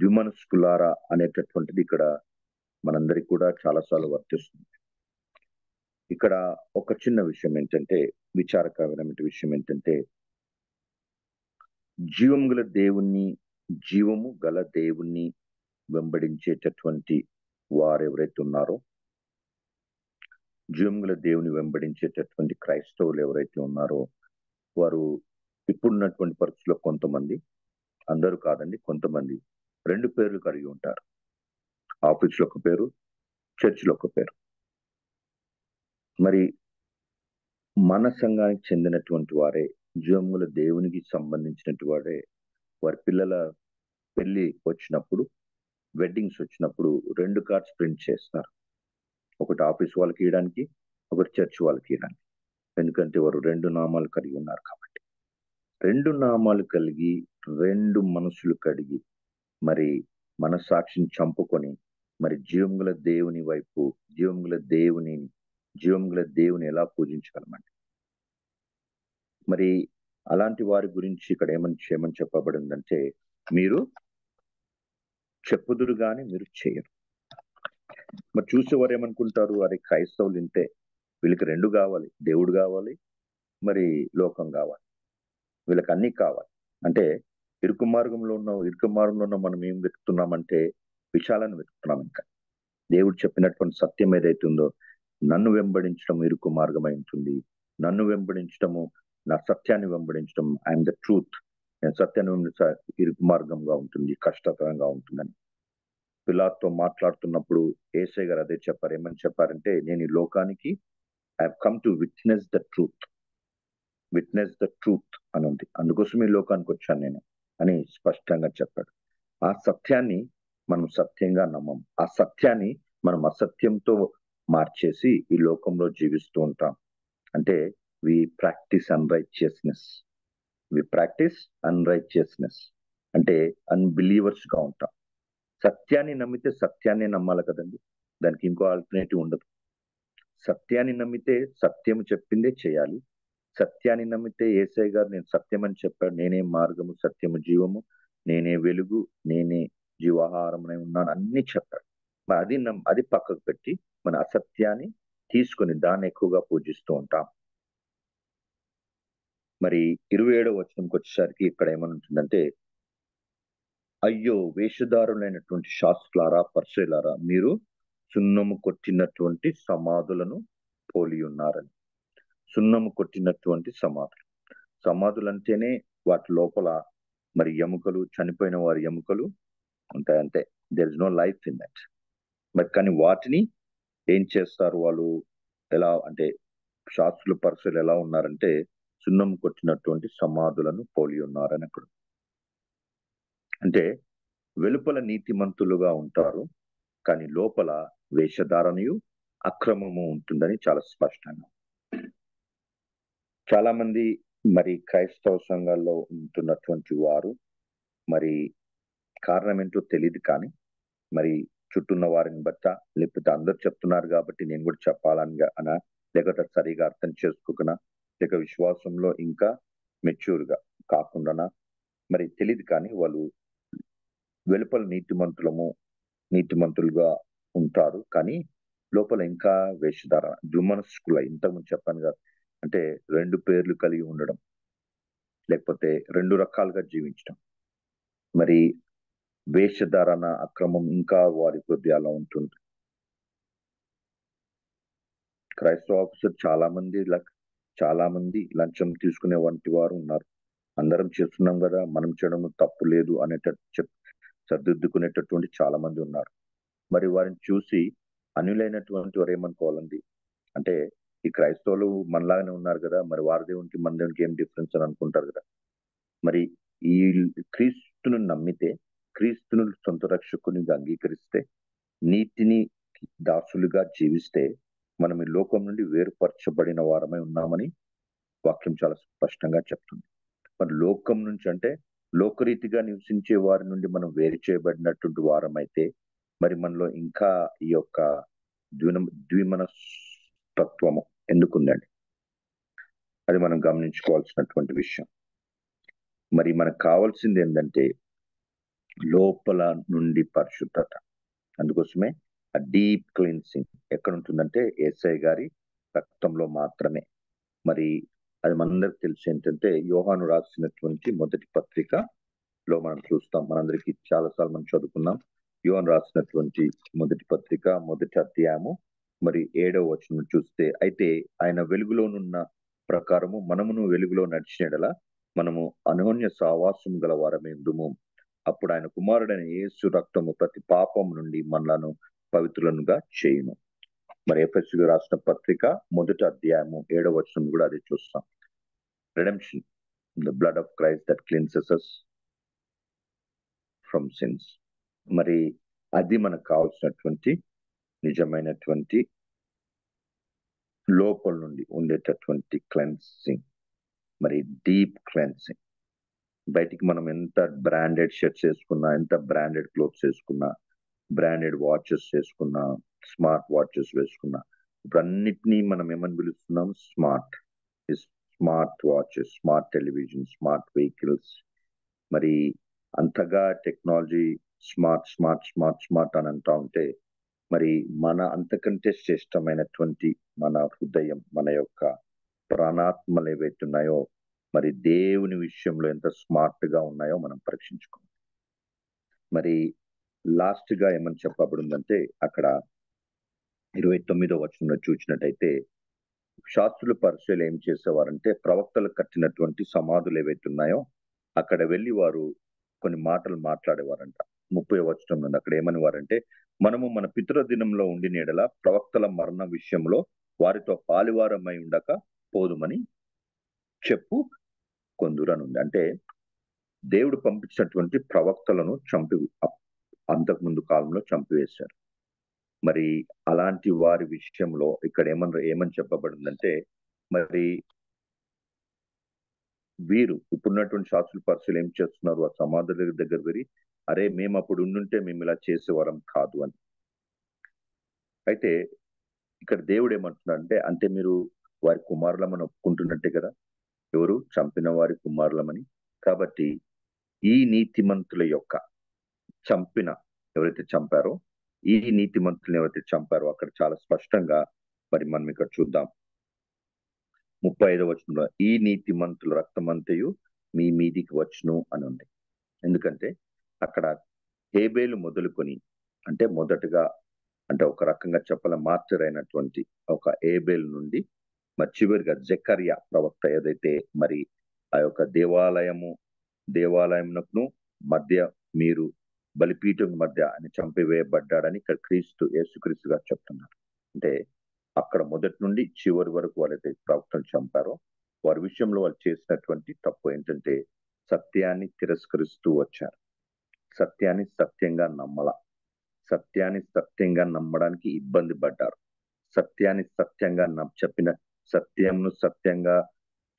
ద్విమనస్కులారా అనేటటువంటిది ఇక్కడ మనందరికి కూడా చాలాసార్లు వర్తిస్తుంది. ఇక్కడ ఒక చిన్న విషయం ఏంటంటే, విచారకరమైన విషయం ఏంటంటే, జీవము గల దేవుణ్ణి వెంబడించేటటువంటి వారు ఎవరైతే ఉన్నారో, జీవం గల దేవుని వెంబడించేటటువంటి క్రైస్తవులు ఎవరైతే ఉన్నారో, వారు ఇప్పుడున్నటువంటి పరిస్థితుల్లో కొంతమంది, అందరూ కాదండి, కొంతమంది 2 పేర్లు కలిగి ఉంటారు. ఆఫీస్లో ఒక పేరు, చర్చిలో ఒక పేరు. మరి మన సంఘానికి చెందినటువంటి వారే, జీవముల దేవునికి సంబంధించినటువంటి వారే, వారి పిల్లల పెళ్లి వచ్చినప్పుడు, వెడ్డింగ్స్ వచ్చినప్పుడు 2 కార్డ్స్ ప్రింట్ చేస్తారు. ఒకటి ఆఫీస్ వాళ్ళకి ఇవ్వడానికి, ఒకటి చర్చ్ వాళ్ళకి ఇవ్వడానికి. ఎందుకంటే వారు 2 నామాలు కలిగి ఉన్నారు కాబట్టి. 2 నామాలు కలిగి 2 మనసులు కడిగి మరి మనస్సాక్షిని చంపుకొని మరి జీవంగల దేవుని వైపు, జీవంగల దేవుని ఎలా పూజించగలమండి? మరి అలాంటి వారి గురించి ఇక్కడ ఏమని చెప్పబడిందంటే, మీరు చెప్పుదురు గాని మీరు చేయరు. మరి చూసేవారు ఏమనుకుంటారు, అరే క్రైస్తవులు ఇంతే, వీళ్ళకి 2 కావాలి, దేవుడు కావాలి, మరి లోకం కావాలి, వీళ్ళకి అన్నీ కావాలి. అంటే ఇరుకు మార్గంలో ఉన్న మనం ఏం వెతుకుతున్నామంటే విశాలను వెతుకుతున్నాం. ఇంకా దేవుడు చెప్పినటువంటి సత్యం ఏదైతే ఉందో, నన్ను వెంబడించడం ఇరుకు మార్గమై ఉంటుంది, నన్ను వెంబడించడము, నా సత్యాన్ని వెంబడించడం, ఐఎమ్ ద ట్రూత్, నేను సత్యాన్ని ఇరుకు మార్గంగా ఉంటుంది, కష్టతరంగా ఉంటుందని పిలాతో మాట్లాడుతున్నప్పుడు యేసయ్య గారు అదే చెప్పారు. ఏమని చెప్పారంటే, నేను ఈ లోకానికి I have come to witness the truth అని ఉంది, అందుకోసం ఈ లోకానికి వచ్చాను నేను అని స్పష్టంగా చెప్పాడు. ఆ సత్యాన్ని మనం సత్యంగా నమ్మం, ఆ సత్యాన్ని మనం అసత్యంతో మార్చేసి ఈ లోకంలో జీవిస్తూ ఉంటాం. అంటే వి ప్రాక్టీస్ అన్రైచియస్నెస్, అంటే అన్బిలీవర్స్ గా ఉంటాం. సత్యాన్ని నమ్మితే సత్యాన్ని నమ్మాలి కదండి, దానికి ఇంకో ఆల్టర్నేటివ్ ఉండదు. సత్యాన్ని నమ్మితే సత్యము చెప్పిందే చేయాలి. సత్యాన్ని నమ్మితే యేసయ్య గారు నేను సత్యం అని చెప్పాడు, నేనే మార్గము, సత్యము, జీవము, నేనే వెలుగు, నేనే జీవాహారమునై ఉన్నాను అన్ని చెప్పాడు. మరి అది పక్కకు పెట్టి మన అసత్యాన్ని తీసుకొని దాన్ని ఎక్కువగా పూజిస్తూ ఉంటాం. మరి 27వ వచనంకి వచ్చేసరికి ఇక్కడ ఏమని ఉంటుందంటే, అయ్యో వేషధారులైనటువంటి శాస్త్రులారా, పరిసయ్యులారా, మీరు సున్నము కొట్టినటువంటి సమాధులను పోలి ఉన్నారని. సున్నము కొట్టినటువంటి సమాధులు అంటేనే వాటి లోపల మరి ఎముకలు, చనిపోయిన వారి ఎముకలు ఉంటాయి, అంతే. There is no life in that. మరి కానీ వాటిని ఏం చేస్తారు వాళ్ళు, ఎలా అంటే శాస్త్రులు, పరిసయ్యులు ఎలా ఉన్నారంటే సున్నము కొట్టినటువంటి సమాధులను పోలి ఉన్నారని అక్కడ. అంటే వెలుపల నీతిమంతులుగా ఉంటారు, కానీ లోపల వేషధారణయు అక్రమము ఉంటుందని చాలా స్పష్టంగా. చాలా మంది మరి క్రైస్తవ సంఘాల్లో ఉంటున్నటువంటి వారు మరి కారణం ఏంటో తెలియదు, కానీ మరి చుట్టూన్న వారిని బట్ట, లేకపోతే అందరు చెప్తున్నారు కాబట్టి నేను కూడా చెప్పాలని అనా, లేకపోతే సరిగా అర్థం చేసుకోకనా, లేక విశ్వాసంలో ఇంకా మెచ్యూర్గా కాకుండానా మరి తెలియదు, కానీ వాళ్ళు వెలుపల నీతిమంతులుగా ఉంటారు, కానీ లోపల ఇంకా వేషధారణ, దుర్మనస్కుల, ఇంతకుముందు చెప్పాను కదా, అంటే 2 పేర్లు కలిగి ఉండడం, లేకపోతే 2 రకాలుగా జీవించడం, మరి వేషధారణ, అక్రమం ఇంకా వారి హృదయాల్లో ఉంటుంది. క్రైస్తవ ఆఫీసర్ చాలా మంది లంచం తీసుకునే వంటి వారు ఉన్నారు. అందరం చేస్తున్నాం కదా, మనం చేయడం తప్పు లేదు అనేటట్టు సర్దిద్దుకునేటటువంటి చాలా మంది ఉన్నారు. మరి వారిని చూసి అన్యులైనటువంటి వారు ఏమనుకోవాలండి, అంటే ఈ క్రైస్తవులు మనలాగానే ఉన్నారు కదా, మరి వారి దేవునికి మన దేవునికి ఏం డిఫరెన్స్ అని అనుకుంటారు కదా. మరి ఈ క్రీస్తును నమ్మితే, క్రీస్తును సొంత రక్షకునిగా అంగీకరిస్తే, నీతిని దాసులుగా జీవిస్తే మనం ఈ లోకం నుండి వేరుపరచబడిన వారమై ఉన్నామని వాక్యం చాలా స్పష్టంగా చెప్తుంది. మరి లోకం నుంచి అంటే లోకరీతిగా నివసించే వారి నుండి మనం వేరు చేయబడినటువంటి వారమైతే మరి మనలో ఇంకా ఈ యొక్క ద్విమనస్తత్వము ఎందుకుందండి? అది మనం గమనించుకోవాల్సినటువంటి విషయం. మరి మనకు కావాల్సింది ఏంటంటే లోపల నుండి పరిశుద్ధత. అందుకోసమే ఆ డీప్ క్లీన్సింగ్ ఎక్కడ ఉంటుందంటే యేసయ్య గారి రక్తంలో మాత్రమే. మరి అది మనందరికి తెలిసి ఏంటంటే యోహాను రాసినటువంటి మొదటి పత్రికలో మనం చూస్తాం. మనందరికి చాలాసార్లు మనం చదువుకున్నాం. యోహాను రాసినటువంటి మొదటి పత్రిక మొదటి అధ్యాయము మరి 7వ వచనం చూస్తే, అయితే ఆయన వెలుగులోనున్న ప్రకారము మనమును వెలుగులో నడిచినడలా మనము అన్యోన్య సావాసం గల వారమే ఉందుము. అప్పుడు ఆయన కుమారుడైన యేసు రక్తము ప్రతి పాపం నుండి మనలను పవిత్రులనుగా చేయును. మరి ఎఫెసీయులకు రాసిన పత్రిక మొదటి అధ్యాయము 7వ వచనం కూడా అదే చూస్తాం. Redemption, the blood of Christ that cleanses us from sins. మరి అది మనకు కావాల్సినటువంటి నిజమైనటువంటి లోపల నుండి ఉండేటటువంటి క్లెన్సింగ్, మరి డీప్ క్లెన్సింగ్. బయటికి మనం ఎంత బ్రాండెడ్ షర్ట్స్ వేసుకున్నా, ఎంత బ్రాండెడ్ క్లోత్స్ వేసుకున్నా, బ్రాండెడ్ వాచెస్ వేసుకున్నా, స్మార్ట్ వాచెస్ వేసుకున్నా, ఇవన్నిటినీ మనం ఏమని పిలుస్తున్నాం? Smart watches, smart television, smart vehicles. మరి అంతగా టెక్నాలజీ స్మార్ట్ అని అంటా ఉంటే మరి మన అంతకంటే శ్రేష్టమైనటువంటి మన హృదయం, మన యొక్క ప్రాణాత్మలు ఏవైతే ఉన్నాయో మరి దేవుని విషయంలో ఎంత స్మార్ట్ గా ఉన్నాయో మనం పరీక్షించుకోవాలి. మరి లాస్ట్ గా ఏమని చెప్పబడిందంటే అక్కడ 29వ వచనంలో చూసినట్టయితే శాస్త్రులు పరిచయాలు ఏం చేసేవారంటే ప్రవక్తలు కట్టినటువంటి సమాధులు ఏవైతే ఉన్నాయో అక్కడ వెళ్ళి వారు కొన్ని మాటలు మాట్లాడేవారంట. 30వ వచనం ఉంది. అక్కడ ఏమని వారంటే, మనము మన పితృ దినంలో ఉండిన యెడల ప్రవక్తల మరణ విషయంలో వారితో పాలువారమై ఉండక పోదుమని చెప్పు కొందురనుంది. అంటే దేవుడు పంపించినటువంటి ప్రవక్తలను అంతకుముందు కాలంలో చంపివేశారు. మరి అలాంటి వారి విషయంలో ఇక్కడ ఏమని చెప్పబడిందంటే, మరి వీరు ఇప్పుడున్నటువంటి శాస్త్రుల పరిచయాలు ఏం చేస్తున్నారు? ఆ సమాధుల దగ్గర వెళ్ళి, అరే మేము అప్పుడు ఉండుంటే మేము ఇలా చేసేవారం కాదు అని. అయితే ఇక్కడ దేవుడు ఏమంటున్నాడంటే, అంటే మీరు వారి కుమారులమని ఒప్పుకుంటున్నట్టే కదా, ఎవరు చంపిన వారి కుమారులమని. కాబట్టి ఈ నీతిమంతుల యొక్క ఎవరైతే చంపారో, ఈ నీతిమంతులను ఎవరైతే చంపారో అక్కడ చాలా స్పష్టంగా మరి మనం ఇక్కడ చూద్దాం. 35వ వచనంలో ఈ నీతిమంతుల రక్తమంతయు మీ మీదికి వచ్చును అని ఉంది. ఎందుకంటే అక్కడ హేబేలు మొదలుకొని, అంటే మొదటగా అంటే ఒక రకంగా చెప్పాల మాస్టర్ అయినటువంటి ఒక హేబేలు నుండి మరి చివరిగా జకర్యా ప్రవక్త ఏదైతే మరి ఆ యొక్క దేవాలయమునకును మధ్య మీరు బలిపీఠం మధ్య ఆయన చంపివేయబడ్డాడని ఇక్కడ యేసుక్రీస్తుగా చెప్తున్నారు. అంటే అక్కడ మొదటి నుండి చివరి వరకు వాళ్ళైతే ప్రవక్తలు చంపారో వారి విషయంలో వాళ్ళు చేసినటువంటి తప్పు ఏంటంటే సత్యాన్ని తిరస్కరిస్తూ వచ్చారు. సత్యాన్ని సత్యంగా సత్యాన్ని సత్యంగా నమ్మడానికి ఇబ్బంది పడ్డారు. సత్యాన్ని సత్యంగా చెప్పిన సత్యంను సత్యంగా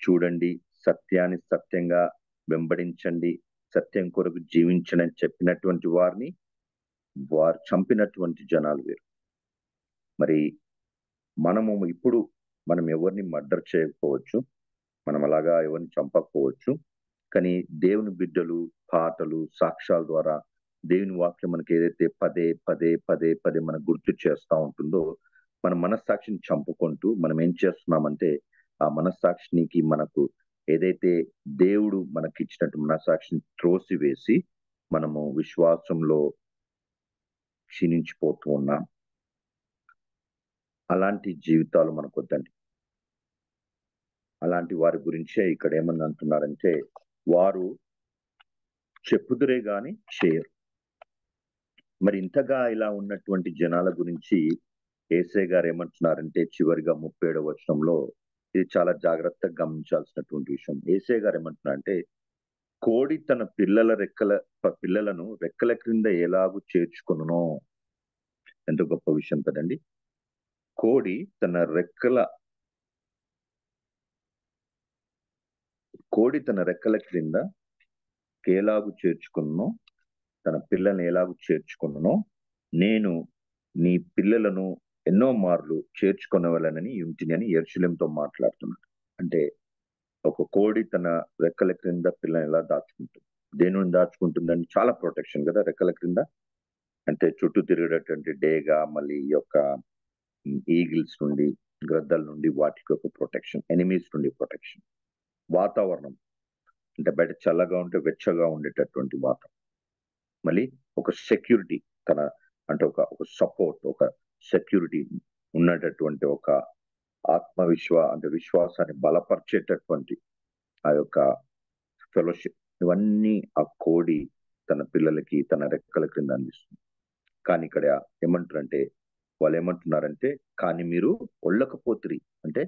చూడండి, సత్యాన్ని సత్యంగా వెంబడించండి, సత్యం కొరకు జీవించండి అని చెప్పినటువంటి వారు చంపినటువంటి జనాలు వేరు. మరి ఇప్పుడు మనం ఎవరిని మర్డర్ చేయకపోవచ్చు, మనం అలాగా ఎవరిని చంపకపోవచ్చు, కానీ దేవుని బిడ్డలు పాటలు సాక్ష్యాల ద్వారా దేవుని వాక్యం మనకి ఏదైతే పదే పదే పదే పదే మనకు గుర్తు చేస్తూ ఉంటుందో మన మనస్సాక్షిని చంపుకుంటూ మనం ఏం చేస్తున్నామంటే ఆ మనస్సాక్షినికి మనకు ఏదైతే దేవుడు మనకి ఇచ్చినట్టు మనస్సాక్షిని త్రోసివేసి మనము విశ్వాసంలో క్షీణించిపోతూ ఉన్నాం. అలాంటి జీవితాలు మనకు వద్దండి. అలాంటి వారి గురించే ఇక్కడ ఏమని అంటున్నారంటే వారు చెప్పుదురే గాని చేయరు. మరి ఇంతగా ఇలా ఉన్నటువంటి జనాల గురించి యేసయ్య గారు ఏమంటున్నారంటే చివరిగా 37వ వచనంలో, ఇది చాలా జాగ్రత్తగా గమనించాల్సినటువంటి విషయం. యేసయ్య గారు ఏమంటున్నారంటే, కోడి తన పిల్లలను రెక్కల క్రింద ఎలాగూ చేర్చుకొనునో. ఎంత గొప్ప విషయం కదండి. కోడి తన రెక్కల క్రింద ఎలాగూ చేర్చుకున్నో, తన పిల్లల్ని ఎలాగూ చేర్చుకున్నో, నేను నీ పిల్లలను ఎన్నో మార్లు చేర్చుకొనవలనని యుంటిని అని యెరూషలేముతో మాట్లాడుతున్నాడు. అంటే ఒక కోడి తన రెక్కల క్రింద పిల్లని ఎలా దాచుకుంటుంది? దేనిని దాచుకుంటుందని చాలా ప్రొటెక్షన్ కదా రెక్కల క్రింద. అంటే చుట్టూ తిరిగేటటువంటి డేగా, మళ్ళీ ఈ యొక్క ఈగిల్స్ నుండి, గ్రద్దల నుండి వాటికి ఒక ప్రొటెక్షన్, ఎనిమీస్ నుండి ప్రొటెక్షన్. వాతావరణం అంటే బయట చల్లగా ఉంటే వెచ్చగా ఉండేటటువంటి వాతావరణం. మళ్ళీ ఒక సెక్యూరిటీ, అంటే ఒక సపోర్ట్, ఒక సెక్యూరిటీ ఉన్నటటువంటి ఒక అంటే విశ్వాసాన్ని బలపరిచేటటువంటి ఆ యొక్క ఫెలోషిప్, ఇవన్నీ ఆ కోడి తన పిల్లలకి తన రెక్కల క్రింద అందిస్తుంది. కానీ ఇక్కడ వాళ్ళు ఏమంటున్నారంటే, కానీ మీరు ఒళ్ళకపోతురి, అంటే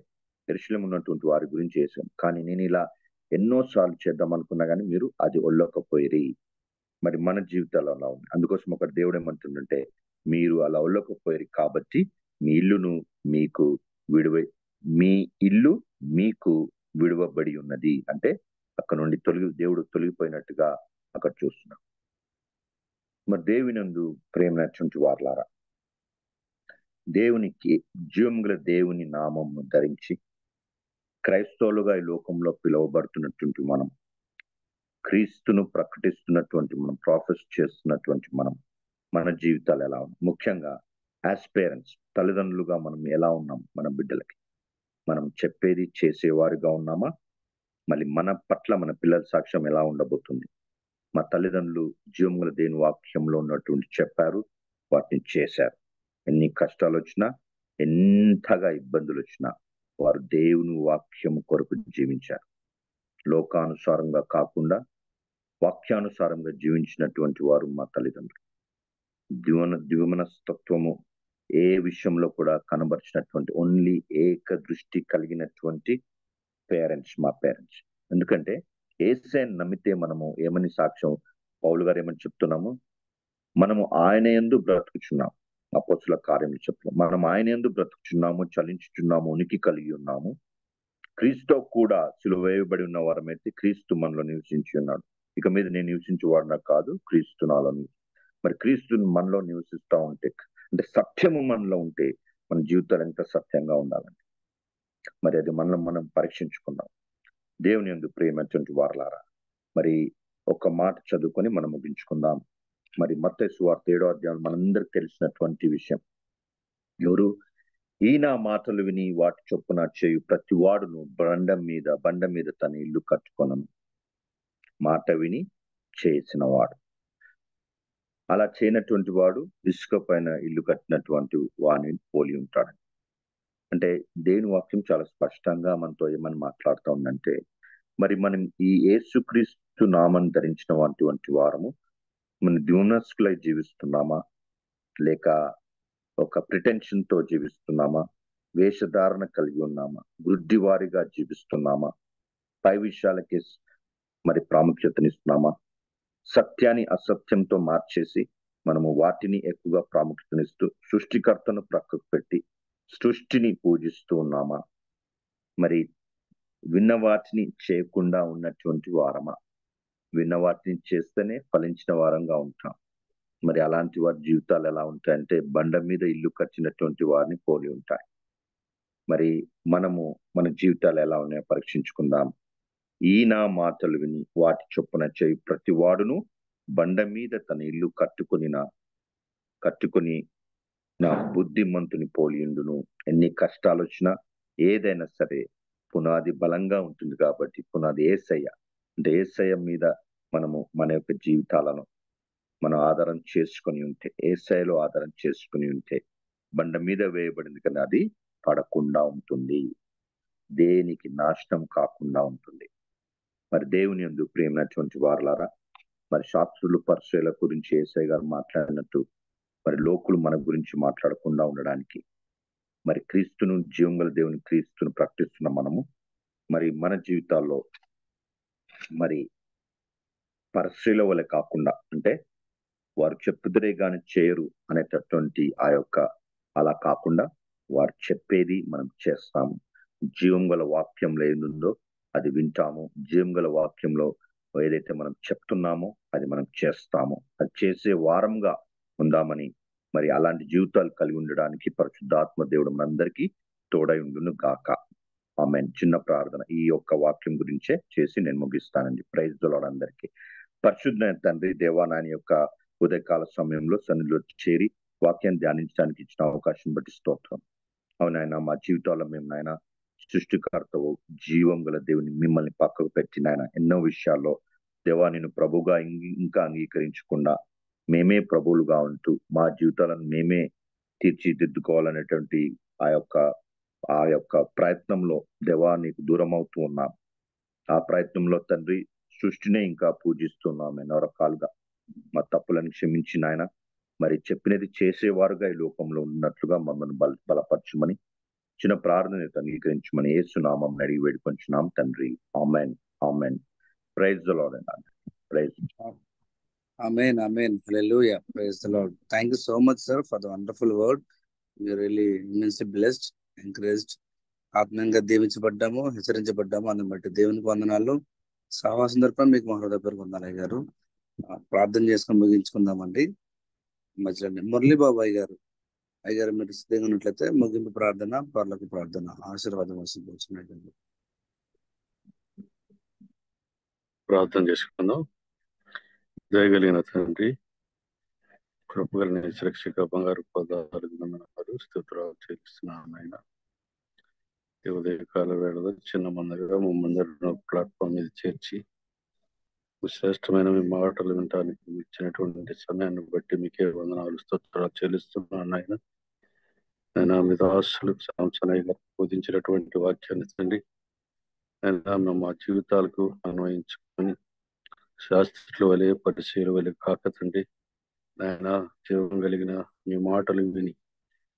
యెరూషలేములో ఉన్నటువంటి వారి గురించి చేశాను, కానీ నేను ఇలా ఎన్నోసార్లు చేద్దాం అనుకున్నా కానీ మీరు అది ఒళ్ళకపోయిరి. మరి మన జీవితాలు అలా ఉంది. అందుకోసం ఒక దేవుడు ఏమంటుందంటే, మీరు అలా ఒళ్ళకపోయిరి కాబట్టి మీ ఇల్లు మీకు విడువబడి ఉన్నది. అంటే అక్కడ నుండి దేవుడు తొలగిపోయినట్టుగా అక్కడ చూస్తున్నాం. మరి దేవునందు ప్రేమనటువంటి వారలారా, దేవునికి జీవముగల దేవుని నామము ధరించి క్రైస్తవులుగా ఈ లోకంలో పిలువబడుతున్నటువంటి మనం, క్రీస్తును ప్రకటిస్తున్నటువంటి మనం, ప్రాఫెస్ చేస్తున్నటువంటి మనం, మన జీవితాలు ఎలా ఉన్నాయి? ముఖ్యంగా యాజ్ పేరెంట్స్, తల్లిదండ్రులుగా మనం ఎలా ఉన్నాం? మన బిడ్డలకి మనం చెప్పేది చేసేవారుగా ఉన్నామా? మళ్ళీ మన పట్ల మన పిల్లల సాక్ష్యం ఎలా ఉండబోతుంది? మా తల్లిదండ్రులు జీవముగల దేవుని వాక్యంలో ఉన్నటువంటి చెప్పారు, వాటిని చేశారు. ఎన్ని కష్టాలు వచ్చినా, ఎంతగా ఇబ్బందులు వచ్చినా వారు దేవుని వాక్యం కొరకు జీవించారు. లోకానుసారంగా కాకుండా వాక్యానుసారంగా జీవించినటువంటి వారు మా తల్లిదండ్రులు. ద్విమనస్తత్వము ఏ విషయంలో కూడా కనబరిచినటువంటి ఓన్లీ ఏక దృష్టి కలిగినటువంటి పేరెంట్స్ మా పేరెంట్స్. ఎందుకంటే యేసయ్యను నమ్మితే మనము ఏమని సాక్ష్యం పౌలు గారు ఏమని చెప్తున్నాము? మనము ఆయన యందు బ్రతుకుచున్నాం. అపోస్తుల కార్యములు చెప్తున్నాం. మనం ఆయన యందు బ్రతుకుచున్నాము, చలించుచున్నాము, ఉనికి కలిగి ఉన్నాము. క్రీస్తు కూడా సిలువ వేయబడి ఉన్న వారమైతే క్రీస్తు మనలో నివసించి ఉన్నాడు. ఇక మీద నేను నివసించేవాడు నాకు కాదు, క్రీస్తు నాలో. మరి క్రీస్తుని మనలో నివసిస్తూ ఉంటే, అంటే సత్యము మనలో ఉంటే మన జీవితాలు ఎంత సత్యంగా ఉండాలండి. మరి అది మనం పరీక్షించుకున్నాం. దేవుని యందు ప్రేమటువంటి వారలారా, మరి ఒక మాట చదువుకొని మనం ముగించుకుందాం. మరి మత్తయి సువార్త 7వ అధ్యాయం మనందరికి తెలిసినటువంటి విషయం. ఎవరు ఈ నా మాటలు విని వాటి చొప్పున చేయు ప్రతి వాడును బండ మీద తన ఇల్లు కట్టుకొనను. మాట విని చేసిన వాడు, అలా చేయనటువంటి వాడు ఇసుక పైన ఇల్లు కట్టినటువంటి వాడిని పోలి ఉంటాడు. అంటే దేవుని వాక్యం చాలా స్పష్టంగా మనతో ఏమని మాట్లాడుతూ ఉందంటే, మరి మనం ఈ యేసుక్రీస్తు నామం ధరించినటువంటి వారము మన ద్యూనస్కులై జీవిస్తున్నామా, లేక ఒక ప్రిటెన్షన్ తో జీవిస్తున్నామా, వేషధారణ కలిగి ఉన్నామా, వృద్ధివారిగా జీవిస్తున్నామా, పై విషయాలకి మరి ప్రాముఖ్యతనిస్తున్నామా, సత్యాన్ని అసత్యంతో మార్చేసి మనము వాటిని ఎక్కువగా ప్రాముఖ్యతనిస్తూ సృష్టికర్తను ప్రక్కకు పెట్టి సృష్టిని పూజిస్తూ ఉన్నామా, మరి విన్న వాటిని చేయకుండా ఉన్నటువంటి వారమా? విన్న వాటిని చేస్తేనే ఫలించిన వారంగా ఉంటాం. మరి అలాంటి వారి జీవితాలు ఎలా ఉంటాయంటే బండ మీద ఇల్లు కట్టినటువంటి వారిని పోలి ఉంటాయి. మరి మన జీవితాలు ఎలా ఉన్నాయో పరీక్షించుకుందాం. ఈ నా మాటలు విని వాటి చొప్పున చేయి ప్రతి వాడును బండ మీద తన ఇల్లు కట్టుకొని నా బుద్ధిమంతుని పోలియుండును. ఎన్ని కష్టాలు వచ్చినా ఏదైనా సరే పునాది బలంగా ఉంటుంది. కాబట్టి పునాది యేసయ్య. అంటే యేసయ్య మీద మన యొక్క జీవితాలను మనం ఆధారం చేసుకొని ఉంటే, యేసయ్యలో ఆధారం చేసుకుని ఉంటే బండ మీద వేయబడింది కానీ అది పడకుండా ఉంటుంది, దేనికి నాశనం కాకుండా ఉంటుంది. మరి దేవుని యందు ప్రేమైనటువంటి వారలారా, మరి శాస్త్రులు పరిచయాల గురించి యేసయ్య గారు మాట్లాడినట్టు మరి లోకులు మన గురించి మాట్లాడకుండా ఉండడానికి మరి క్రీస్తును, జీవం గల దేవుని క్రీస్తును ప్రకటిస్తున్న మనము మరి మన జీవితాల్లో మరి పరిశ్రమ వలె కాకుండా, అంటే వారు చెప్పుదరే గాని చేయరు అనేటటువంటి ఆ యొక్క అలా కాకుండా వారు చెప్పేది మనం చేస్తాము. జీవం గల వాక్యంలో ఏదుందో అది వింటాము. జీవం గల వాక్యంలో ఏదైతే మనం చెప్తున్నామో అది మనం చేస్తాము. అది చేసే వారంగా ఉందామని, మరి అలాంటి జీవితాలు కలిగి ఉండడానికి పరిశుద్ధాత్మ దేవుడు మనందరికీ తోడై ఉండును గాక. ఆమేన్. చిన్న ప్రార్థన ఈ యొక్క వాక్యం గురించే చేసి నేను ముగిస్తానండి. ప్రైజ్ ది లార్డ్ అందరికీ. పరిశుద్ధ తండ్రి దేవా, నాయన యొక్క ఉదయకాల సమయంలో సన్నిధిలో చేరి వాక్యాన్ని ధ్యానించడానికి ఇచ్చిన అవకాశం బట్టి స్తోత్రం. అవునాయన, మా జీవితాల్లో మేము నాయన సృష్టికర్తవు జీవం గల దేవుని మిమ్మల్ని పక్కకు పెట్టి నాయన ఎన్నో విషయాల్లో దేవా నేను ప్రభుగా ఇంకా అంగీకరించకుండా మేమే ప్రభువులుగా ఉంటూ మా జీవితాలను మేమే తీర్చిదిద్దుకోవాలనేటువంటి ఆ యొక్క ప్రయత్నంలో దేవా నీకు దూరం అవుతూ ఉన్నాం. ఆ ప్రయత్నంలో తండ్రి సృష్టినే ఇంకా పూజిస్తున్నాం ఎన్నో రకాలుగా. మా తప్పులను క్షమించి నాయన మరి చెప్పినది చేసేవారుగా ఈ లోకంలో ఉన్నట్లుగా మమ్మల్ని బలపరచమని చిన్న ప్రార్థన అంగీకరించమని యేసు నామం అడిగి వేడుకొంచున్నాం తండ్రి. Amen. Amen. Praise the lord అండి. Praise. Amen. Amen. Hallelujah. Praise the Lord. Thank you so much, sir, for the wonderful word. We are really immensely blessed, encouraged. ఆత్మీయంగా దీవించబడ్డాము, హెచ్చరించబడ్డాము. అందుని బట్టి దేవునికి వందనాలు. సహవాసం తరపున మీకు మా హృదయపూర్వక వందనాలు గారు. ప్రార్థన చేసుకొని ముగించుకుందామండి. మధ్యలో మురళీ బాబాయ్ గారు, అయ్యారు మీరు సిద్ధంగా ఉన్నట్లయితే ముగింపు ప్రార్థన, పర్లకు ప్రార్థన, ఆశీర్వాదం వస్తుంది. ప్రార్థన చేసుకుందాం. దయగలిగిన తండ్రి, కృపగలిగిన సురక్షక బంగారు పదాలు స్తోత్రాలు చెల్లిస్తున్నాను. ఆయన ఈ ఉదయకాల వేళలో చిన్న మందగా మమ్మల్ని ప్లాట్ఫామ్ మీద చేర్చి శ్రేష్టమైన మీ మాటలు వినడానికి ఇచ్చినటువంటి సమయాన్ని బట్టి మీకే వందనాలు స్తోత్రాలు చెల్లిస్తున్నాను. ఆయన మీ దాసులు సాంసనయ్య గారు బోధించినటువంటి వాక్యాన్ని తండ్రి ఆయన మా జీవితాలకు అన్వయించుకొని శాస్త్రుల వలె పరిశీల వలె కాక తండ్రి ఆయన జీవం కలిగిన మీ మాటలు విని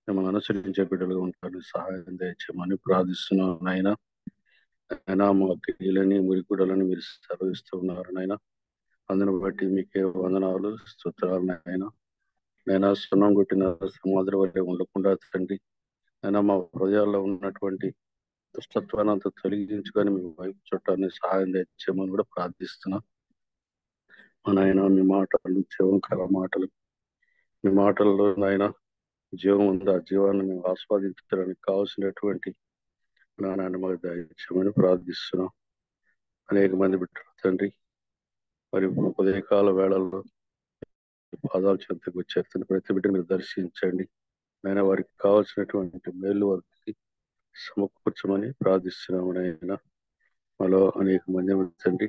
మిమ్మల్ని అనుసరించే బిడ్డలుగా ఉంటారు. సహాయం దయచేయమని ప్రార్థిస్తున్నాను. ఆయన మా క్రియలని మురిగుడలని మీరు సెలవిస్తూ ఉన్నారు. అందుని బట్టి మీకే వందనాలు స్తోత్రాలు. నైనా సున్నం కొట్టిన సముద్రం వలె ఉండకుండా తండ్రి అయినా మా హృదయాల్లో ఉన్నటువంటి దుష్టత్వాన్ని అంతా తొలగించుకొని మీ వైపు చుట్టాన్ని సహాయం దయచేయమని కూడా ప్రార్థిస్తున్నాం. నాయన మీ మాటలు జీవం కల మాటలు, మీ మాటల్లో నాయన జీవం ఉంది. ఆ జీవాన్ని మేము ఆస్వాదించడానికి కావాల్సినటువంటి నాయన మాకు దయచేయమని ప్రార్థిస్తున్నాం. అనేక మంది బిడ్డలు తండ్రి మరి ఉదయకాల వేళల్లో పాదాల చెంతకు వచ్చేస్తుంది. ప్రతి బిడ్డ మీరు దర్శించండి. నాయన వారికి కావాల్సినటువంటి మేలు వారికి సమకూర్చమని ప్రార్థిస్తున్నాము. నాయన మాలో అనేక మంది తండ్రి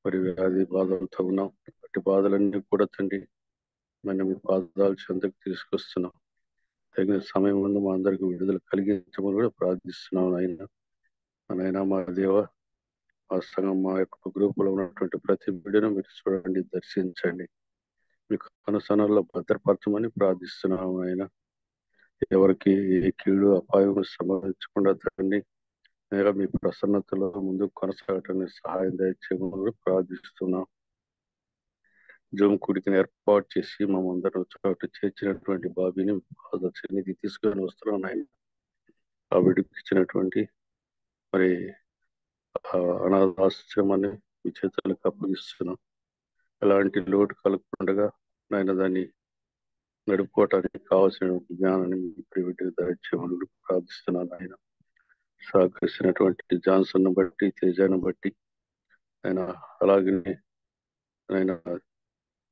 మరి వ్యాధి బాధలతో ఉన్నాం. అట్టి బాధలన్నీ కూడా తండ్రి మనం మీ పాదాల చెంతకు తీసుకొస్తున్నాం. తగిన సమయం ముందు మా అందరికి విడుదల కలిగించమని కూడా ప్రార్థిస్తున్నాం. నాయన మా దేవ ఆ సంఘం మా యొక్క గ్రూపులో ఉన్నటువంటి ప్రతి బిడ్డను మీరు చూడండి, దర్శించండి, మీకు అనుసరణలో భద్రపరచమని ప్రార్థిస్తున్నాము. ఆయన ఎవరికి ఏ కీడు అపాయం సంభవించకుండా తండ్రి మీ ప్రసన్నతలో ముందుకు కొనసాగటానికి సహాయం దయచేయమని ప్రార్థిస్తున్నాం. జూమ్ కూడికని ఏర్పాటు చేసి మమ్మందరూ చోటు చేర్చినటువంటి బాబీని సన్నిధి తీసుకొని వస్తున్నాం. ఆయన ఆ బిడ్డకి ఇచ్చినటువంటి మరి అనాథాశ్రమాన్ని మీ చేతులకు అప్పగిస్తున్నాం. ఎలాంటి లోటు కలగకుండా నాయన దాన్ని నడుపుకోవటానికి కావాల్సిన జ్ఞానాన్ని మీ ప్రివిటికి దయచేయమని ప్రార్థిస్తున్నాను. ఆయన సహకరిస్తున్నటువంటి జాన్సన్ బట్టి, తేజాను బట్టి ఆయన అలాగే ఆయన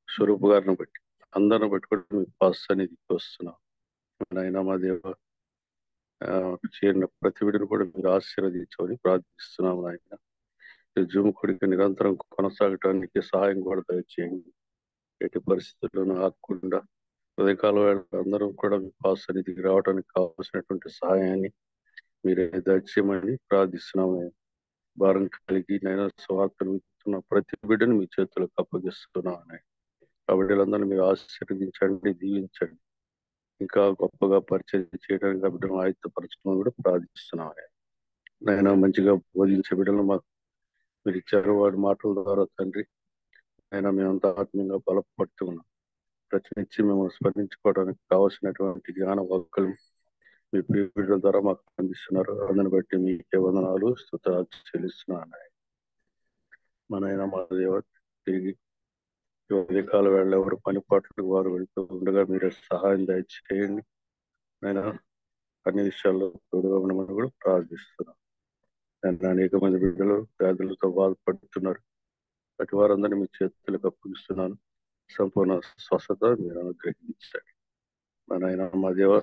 స్వరూప్ గారిని బట్టి అందరిని బట్టి కూడా మీ పాస్ అనేది వస్తున్నాం. ఆయన మా దేవ చేరిన ప్రతి బిడ్డను కూడా మీరు ఆశీర్వదించమని ప్రార్థిస్తున్నాము. ఆయన జూమ్ కొడుకు నిరంతరం కొనసాగటానికి సహాయం కూడా దయచేయండి. ఎట్టి పరిస్థితుల్లోనూ ఆగకుండా ఉదయకాల వేళ అందరూ కూడా మీ పాస్ అనేది రావడానికి కావాల్సినటువంటి సహాయాన్ని మీరే దయచేయమని ప్రార్థిస్తున్నాము. భారం కలిగి నేను స్వార్థను ఇస్తున్న ప్రతి బిడ్డను మీ చేతులకు అప్పగిస్తున్నాను. ఆ బిడ్డలందరినీ మీరు ఆశీర్వదించండి, దీవించండి. ఇంకా గొప్పగా పరిచయం చేయడానికి ఆ బిడ్డను ఆయుత్తపరచమని కూడా ప్రార్థిస్తున్నాను. నేను మంచిగా బోధించే బిడ్డలు మాకు మీరు ఇచ్చారు. వాడి మాటల ద్వారా తండ్రి అయినా మేమంతా ఆత్మీయంగా బలపడుతూ ఉన్నాం. ప్రతినిచ్చి మేము స్మరించుకోవడానికి కావాల్సినటువంటి జ్ఞాన వాక్కులు మీ బిడ్డల ద్వారా మాకు అందిస్తున్నారు. అందుని బట్టి మీకే వందనాలు, స్తుతులు చెల్లిస్తున్నాను. మనైనా మా దేవ తిరిగి ఉదయకాల వేళ ఎవరు పని పాటలకు వారు వెళ్తూ ఉండగా మీరే సహాయం దయచేయండి. నేను అన్ని విషయాల్లో తోడుగా ఉండమని కూడా ప్రార్థిస్తున్నాను. నేను అనేక మంది బిడ్డలు వ్యాధులతో బాధపడుతున్నారు. అటు వారందరినీ మీ చేతులకు అప్పగిస్తున్నాను. సంపూర్ణ స్వస్థత మీరు అనుగ్రహించండి. మనైనా మా దేవ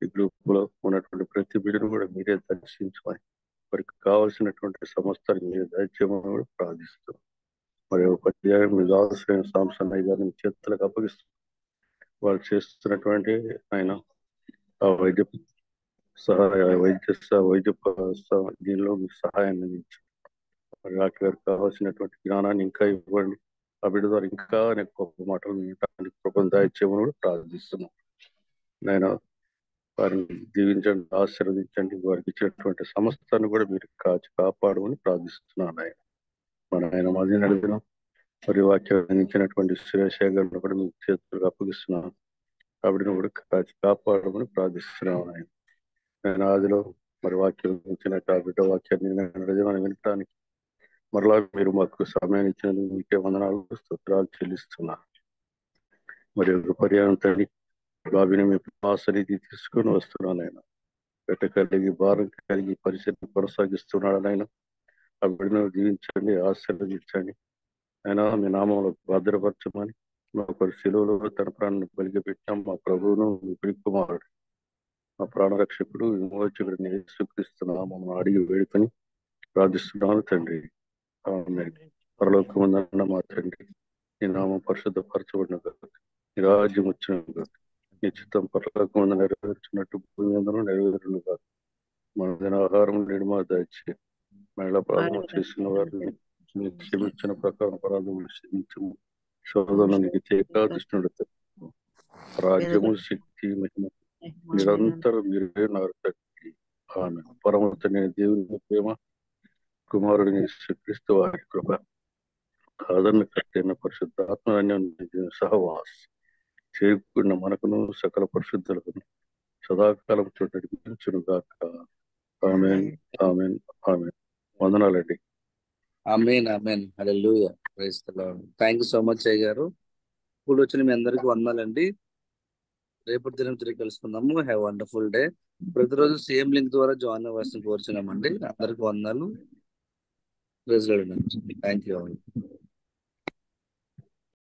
ఈ గ్రూప్ లో ఉన్నటువంటి ప్రతి బిడ్డను కూడా మీరే దర్శించమని, వారికి కావాల్సినటువంటి సమస్తాన్ని మీరే దయచేయమని కూడా ప్రార్థిస్తున్నాం. మరి ఉపాధ్యాయులు మీ దాసరైన సాంసన్నయ్య గారిని చేతులకు అప్పగిస్తూ వాళ్ళు చేస్తున్నటువంటి ఆయన ఆ వైద్య దీనిలో మీ సహాయాన్ని అందించండి. మరి డాక్టర్ గారికి కావాల్సినటువంటి జ్ఞానాన్ని ఇంకా ఇవ్వండి. ఆ బిడ్డ ద్వారా ఇంకా అనేక గొప్ప మాటలు వినటానికి కృపను దయచేయమని కూడా ప్రార్థిస్తున్నాం. నేను వారిని దీవించండి, ఆశీర్వదించండి. వారికి ఇచ్చినటువంటి సమస్తాన్ని కూడా మీరు కాపాడమని ప్రార్థిస్తున్నాను. ఆయన మధ్య నడిపిన మరి వాక్యం ఇచ్చినటువంటి సురేష్ గారిని కూడా మీకు చేతులకు అప్పగిస్తున్నాను. కాబట్టి కూడా కాపాడమని ప్రార్థిస్తున్నాను. నేను ఆదిలో మరి వాక్యం ఇచ్చిన బిడ్డ వాక్యాన్ని నేను వినటానికి మరలా మీరు మాకు సమయాన్ని ఇచ్చినందుకు మీకే వందనాలు, స్తోత్రాలు చెల్లిస్తున్నాను. మరి ఒక పర్యాయం తల్లి బాబిని మీ ఆసరిది తీసుకుని వస్తున్నాను. ఆయన పెట్ట కలిగి భారం కలిగి పరిస్థితిని కొనసాగిస్తున్నాడు. ఆయన ఆ బిడ్డను జీవించండి, ఆశీర్వదించండి. ఆయన మీ నామంలో భద్రపరచమని మా ఒకరి శిలువలో తన ప్రాణాన్ని బలిగి పెట్టాం. మా ప్రభువును మీ ప్రియ కుమారుడు మా ప్రాణరక్షకుడు విమోచకుడిని యేసుక్రీస్తున్నా మమ్మల్ని అడిగి వేడుకొని ప్రార్థిస్తున్నాను తండ్రి. ఆమేన్. పరలోకమందున్న మా తండ్రి, నీ నామం పరిశుద్ధపరచబడిన గాక, నీ రాజ్యం వచ్చిన గాక, నీ చిత్తం పరలోకమందు నెరవేర్చినట్టు భూమి అందరూ నెరవేరును గాక. మన దిన ఆహారం నేడు మా దయచేయి. మహిళా పాపం చేసిన వారిని మీకు క్షమించిన ప్రకారం అపరాధములు క్షమించము. శోధననికి తేక దుష్టుడు రాజ్యము, శక్తి, మహిమ నిరంతరం మీరే నాకు తండ్రి. ఆమె పరమతనే దేవుని ప్రేమ, కుమారుడిని శ్రీక్రీస్తు వారి కృప, ఆదరణ కట్టైన పరిశుద్ధాత్మ సహవాస్ చేకూడిన మనకును సకల పరిశుద్ధులకు సదాకాలం చూడటం గాక. ఆమేన్, ఆమేన్, ఆమేన్. వందనాలండి. Amen, amen. Hallelujah. Praise the lord. Thank you so much అయ్య గారు. ఇప్పుడు వచ్చిన మీ అందరికీ వందనాలండి. రేపటి దినం తిరిగి కలుసుకుందాము. Have wonderful day. ప్రతిరోజు సేమ్ లింక్ ద్వారా జాయిన్ అవ్వాల్సిన కోరుచున్నామండి. అందరికి వందనాలు. Praise the lord. Thank you.